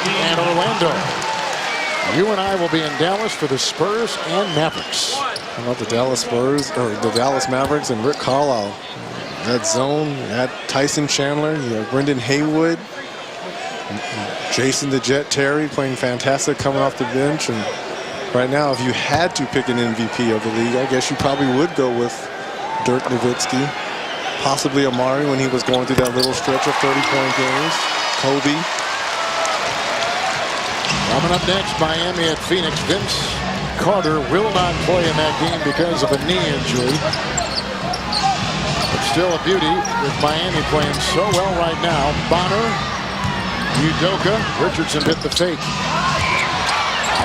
and Orlando. You and I will be in Dallas for the Spurs and Mavericks. How about the Dallas Spurs, or the Dallas Mavericks and Rick Carlisle? That zone, you had Tyson Chandler, you have Brendan Haywood, Jason the Jet Terry playing fantastic coming off the bench. And right now, if you had to pick an MVP of the league, I guess you probably would go with Dirk Nowitzki, possibly Amari when he was going through that little stretch of 30-point games, Kobe. Coming up next, Miami at Phoenix. Vince Carter will not play in that game because of a knee injury. But still a beauty with Miami playing so well right now. Bonner, Udoka, Richardson hit the fake.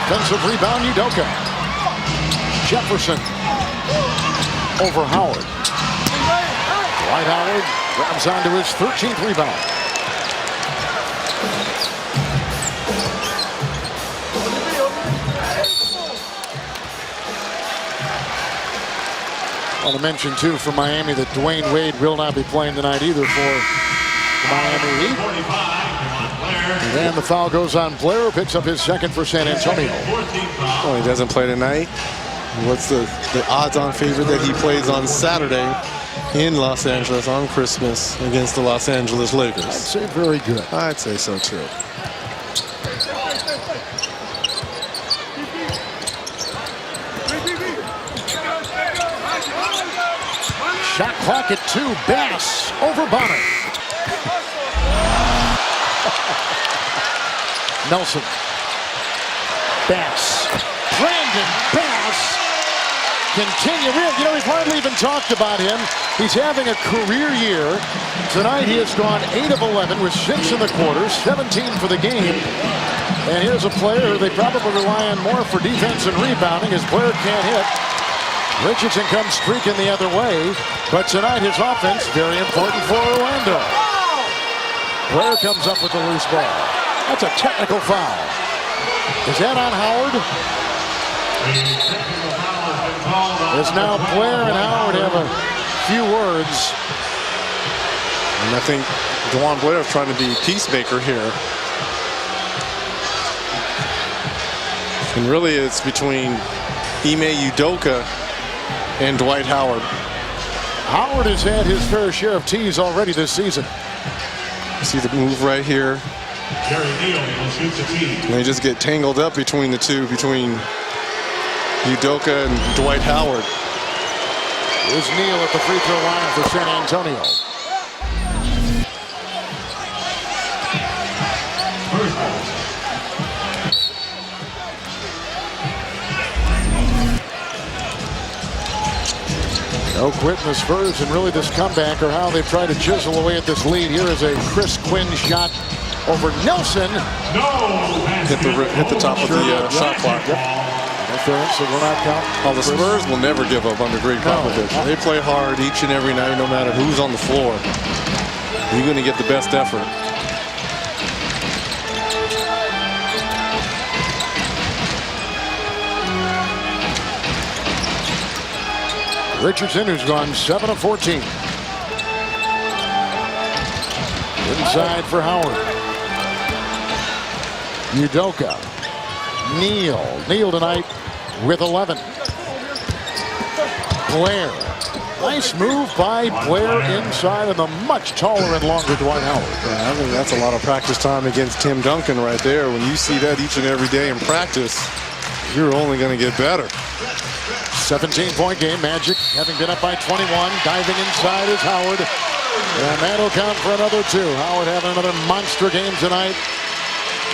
Offensive rebound, Udoka. Jefferson over Howard. Dwight Howard grabs onto his 13th rebound. I want to mention, too, for Miami that Dwayne Wade will not be playing tonight either for the Miami Heat. And the foul goes on Blair, who picks up his second for San Antonio. Well, he doesn't play tonight. What's the odds-on favorite that he plays on Saturday in Los Angeles on Christmas against the Los Angeles Lakers? I'd say very good. I'd say so, too. Shot clock at 2. Bass over Bonner. Nelson. Bass. Brandon Bass. Continue. You know, we've hardly even talked about him. He's having a career year. Tonight he has gone 8 of 11 with 6 in the quarter, 17 for the game. And here's a player who they probably rely on more for defense and rebounding as Blair can't hit. Richardson comes streaking the other way, but tonight his offense very important for Orlando. Blair comes up with the loose ball. That's a technical foul. Is that on Howard? As now Blair and Howard have a few words. And I think DeJuan Blair is trying to be peacemaker here. And really it's between Ime Udoka and Dwight Howard. Howard has had his fair share of tees already this season. See the move right here. And they just get tangled up between the two, between Udoka and Dwight Howard. Here's Neal at the free throw line for San Antonio. No quit in the Spurs, and really this comeback or how they've tried to chisel away at this lead. Here is a Chris Quinn shot over Nelson. Hit the top of the shot clock. Interference, so will not count. Oh, the Spurs will never give up under Greg Popovich. No. They play hard each and every night, no matter who's on the floor. You're going to get the best effort. Richardson, who's gone 7 of 14. Inside for Howard. Udoka. Neal tonight with 11. Blair. Nice move by Blair inside of the much taller and longer Dwight Howard. Yeah, I think that's a lot of practice time against Tim Duncan right there. When you see that each and every day in practice, you're only going to get better. 17-point game. Magic having been up by 21. Diving inside is Howard. And that'll count for another 2. Howard having another monster game tonight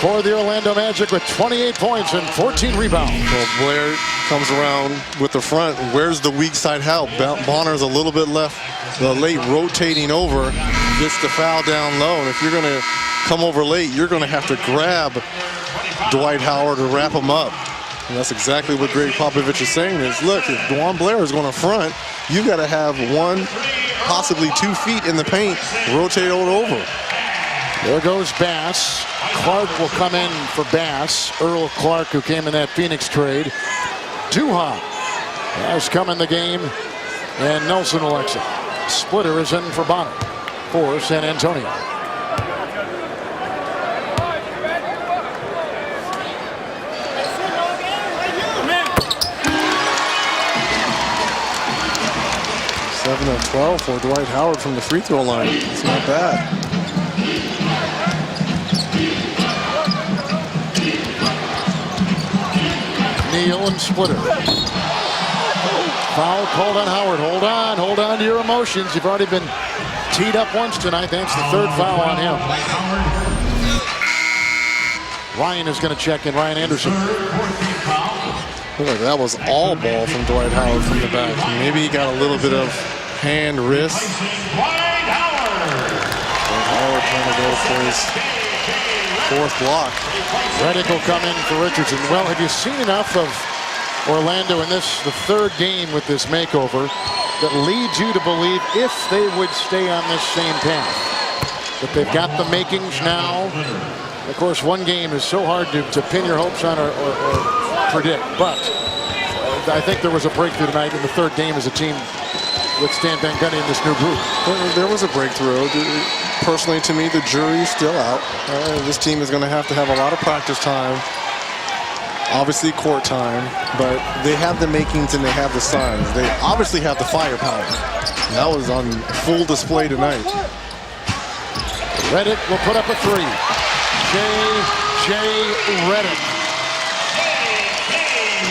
for the Orlando Magic with 28 points and 14 rebounds. Well, Blair comes around with the front. Where's the weak side help? Bonner's a little bit left, late, rotating over. Gets the foul down low. And if you're going to come over late, you're going to have to grab Dwight Howard or wrap him up. And that's exactly what Greg Popovich is saying is, look, if DeJuan Blair is going to front, you got to have 1, possibly 2 feet in the paint, rotate over. There goes Bass. Clark will come in for Bass. Earl Clark, who came in that Phoenix trade. Duha has come in the game, and Nelson will exit. Splitter is in for Bonner for San Antonio. Seven of 12 for Dwight Howard from the free throw line. It's not bad. Neal and Splitter. Foul called on Howard. Hold on to your emotions. You've already been teed up once tonight. That's the third foul on him. Ryan is going to check in. Ryan Anderson. Look, that was all ball from Dwight Howard from the back. Maybe he got a little bit of hand, wrist. Dwight Howard trying to go for his fourth block. Reddick will come in for Richardson. Well, have you seen enough of Orlando in the third game with this makeover that leads you to believe if they would stay on this same path, that they've got the makings now? Of course, one game is so hard to pin your hopes on or predict, but I think there was a breakthrough tonight in the third game as a team with Stan Van Gundy in this new group. There was a breakthrough. Personally, to me, the jury's still out. This team is going to have a lot of practice time. Obviously court time, but they have the makings and they have the signs. They obviously have the firepower. That was on full display tonight. Reddick will put up a three. J.J. Reddick.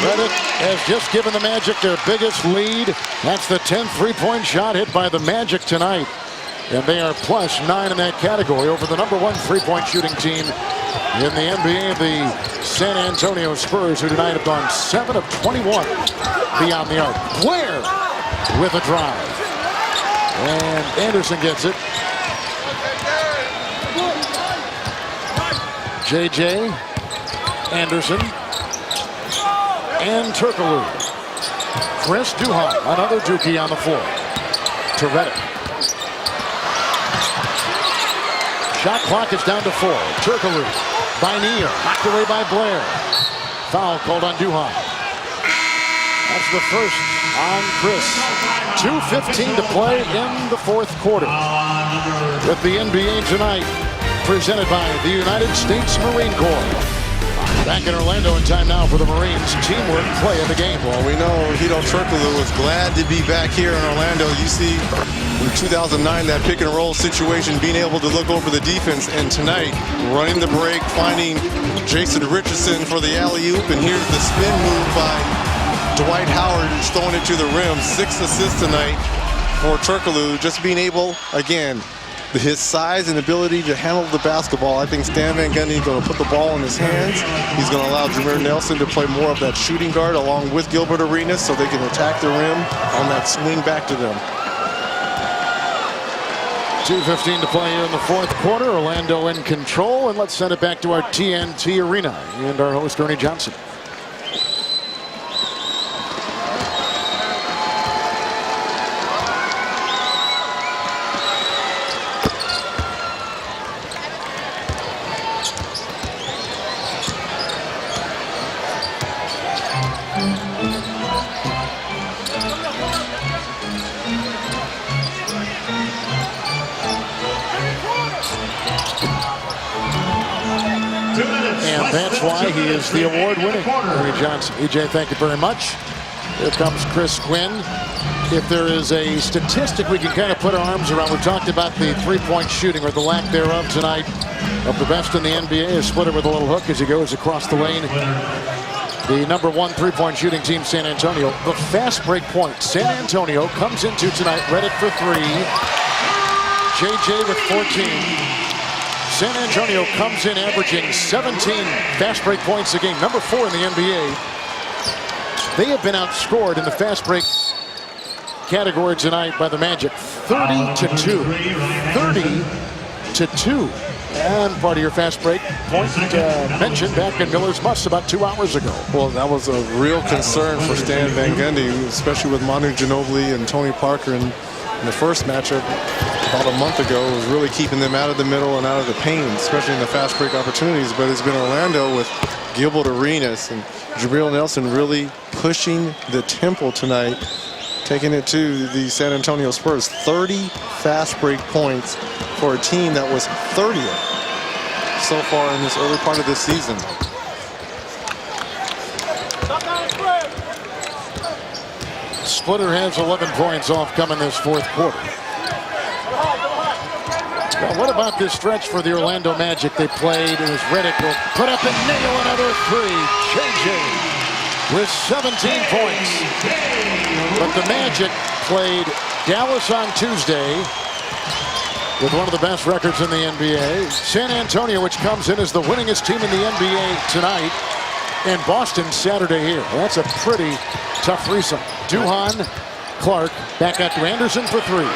Reddick has just given the Magic their biggest lead. That's the 10th three-point shot hit by the Magic tonight. And they are +9 in that category over the #1 three-point shooting team in the NBA, the San Antonio Spurs, who tonight have gone 7 of 21 beyond the arc. Blair with a drive. And Anderson gets it. J.J. Anderson and Turkoglu. Chris Duha, another Dookie on the floor. To Reddick. Shot clock is down to 4. Turkoglu by Neal, knocked away by Blair. Foul called on Duha. That's the first on Chris. 2:15 to play in the fourth quarter. With the NBA tonight, presented by the United States Marine Corps. Back in Orlando in time now for the Marines. Teamwork play of the game. Well, we know Hedo Turkoglu was glad to be back here in Orlando. You see in 2009 that pick and roll situation, being able to look over the defense, and tonight running the break, finding Jason Richardson for the alley-oop, and here's the spin move by Dwight Howard, just throwing it to the rim. 6 assists tonight for Turkoglu, just being able, again, his size and ability to handle the basketball. I think Stan Van Gundy is going to put the ball in his hands. He's going to allow Jameer Nelson to play more of that shooting guard along with Gilbert Arenas so they can attack the rim on that swing back to them. 2:15 to play here in the fourth quarter. Orlando in control, and let's send it back to our TNT Arena and our host, Ernie Johnson. That's why he is the award-winning Ernie Johnson. EJ, thank you very much. Here comes Chris Quinn. If there is a statistic we can kind of put our arms around, we talked about the three-point shooting or the lack thereof tonight of the best in the NBA. Is Splitter with a little hook as he goes across the lane. The #1 three-point shooting team, San Antonio. The fast break point San Antonio comes into tonight. Reddick for 3. JJ with 14. San Antonio comes in averaging 17 fast break points a game, #4 in the NBA. They have been outscored in the fast break category tonight by the Magic, 30-2. 30-2. And part of your fast break point mentioned back in Miller's Bus about 2 hours ago. Well, that was a real concern for Stan Van Gundy, especially with Manu Ginobili and Tony Parker in the first matchup. about a month ago was really keeping them out of the middle and out of the paint, especially in the fast break opportunities. But it's been Orlando with Gilbert Arenas and Jabril Nelson really pushing the tempo tonight, taking it to the San Antonio Spurs. 30 fast break points for a team that was 30th so far in this early part of this season. Splitter has 11 points off coming this fourth quarter. Well, what about this stretch for the Orlando Magic? They played as Redick will put up and nail another three. JJ with 17 points. But the Magic played Dallas on Tuesday with one of the best records in the NBA. San Antonio, which comes in as the winningest team in the NBA tonight. And Boston Saturday here. Well, that's a pretty tough threesome. Duhan, Clark, back out to Anderson for three.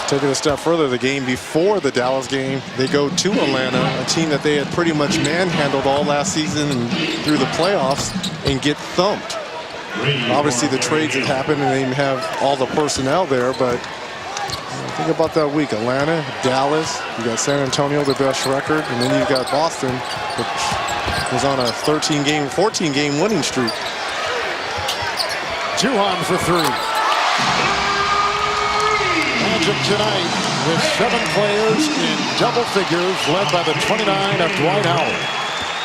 Take it a step further, the game before the Dallas game, they go to Atlanta, a team that they had pretty much manhandled all last season and through the playoffs, and get thumped. Obviously, the trades had happened and they didn't have all the personnel there, but think about that week. Atlanta, Dallas, you got San Antonio, the best record, and then you've got Boston, which was on a 13-game, 14-game winning streak. Duhan for three. Magic tonight with 7 players in double figures, led by the 29 of Dwight Howard.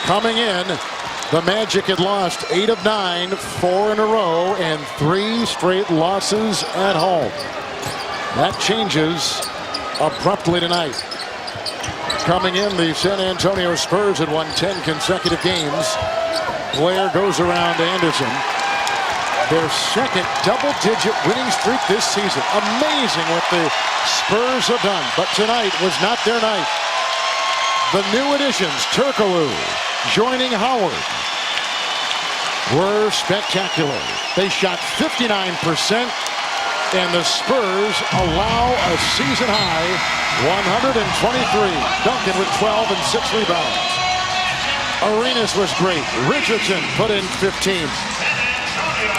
Coming in, the Magic had lost 8 of 9, 4 in a row, and 3 straight losses at home. That changes abruptly tonight. Coming in, the San Antonio Spurs had won 10 consecutive games. Blair goes around Anderson. Their second double-digit winning streak this season. Amazing what the Spurs have done, but tonight was not their night. The new additions, Turkoglu joining Howard, were spectacular. They shot 59%, and the Spurs allow a season-high 123. Duncan with 12 and 6 rebounds. Arenas was great. Richardson put in 15.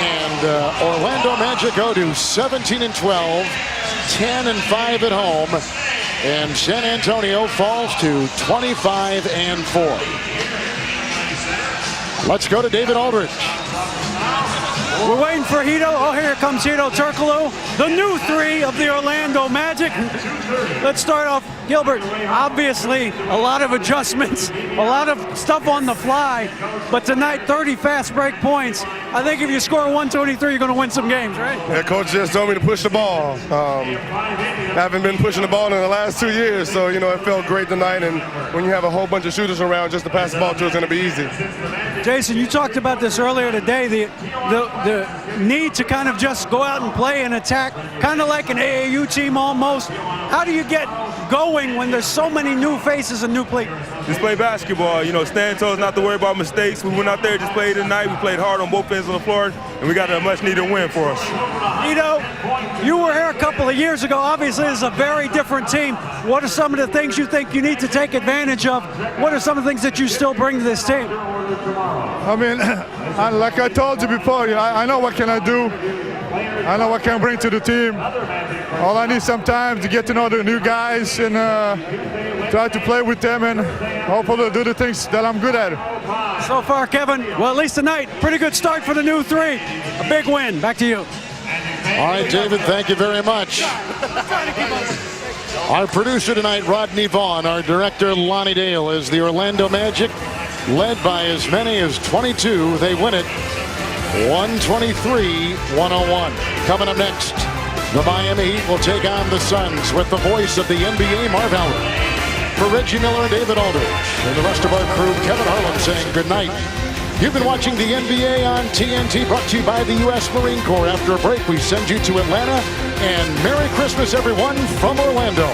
And Orlando Magic go to 17 and 12, 10 and 5 at home, and San Antonio falls to 25 and 4. Let's go to David Aldridge. We're waiting for Hito. Oh, here comes Hito Turkoglu, the new 3 of the Orlando Magic. Let's start off, Gilbert. Obviously, a lot of adjustments, a lot of stuff on the fly, but tonight, 30 fast break points. I think if you score 123, you're going to win some games, right? Yeah, coach just told me to push the ball. I haven't been pushing the ball in the last 2 years, so, you know, it felt great tonight, and when you have a whole bunch of shooters around, just to pass the ball to is going to be easy. Jason, you talked about this earlier today, the need to kind of just go out and play and attack, kind of like an AAU team almost. How do you get going when there's so many new faces and new players? Just play basketball. You know, stand toes, not to worry about mistakes. We went out there, just played tonight. We played hard on both ends of the floor, and we got a much-needed win for us. Hito, you were here a couple of years ago. Obviously, it's a very different team. What are some of the things you think you need to take advantage of? What are some of the things that you still bring to this team? I mean, like I told you before, I know what can I do. I know what can I bring to the team. All I need sometimes to get to know the new guys and try to play with them and hopefully do the things that I'm good at. So far, Kevin, well, at least tonight, pretty good start for the new 3. A big win. Back to you. All right, David, thank you very much. Our producer tonight, Rodney Vaughn. Our director, Lonnie Dale, is the Orlando Magic, led by as many as 22. They win it 123-101. Coming up next, the Miami Heat will take on the Suns with the voice of the NBA, Marv Allen. For Reggie Miller and David Aldridge and the rest of our crew, Kevin Harlan saying good night. You've been watching the NBA on TNT, brought to you by the U.S. Marine Corps. After a break, we send you to Atlanta, and Merry Christmas, everyone, from Orlando.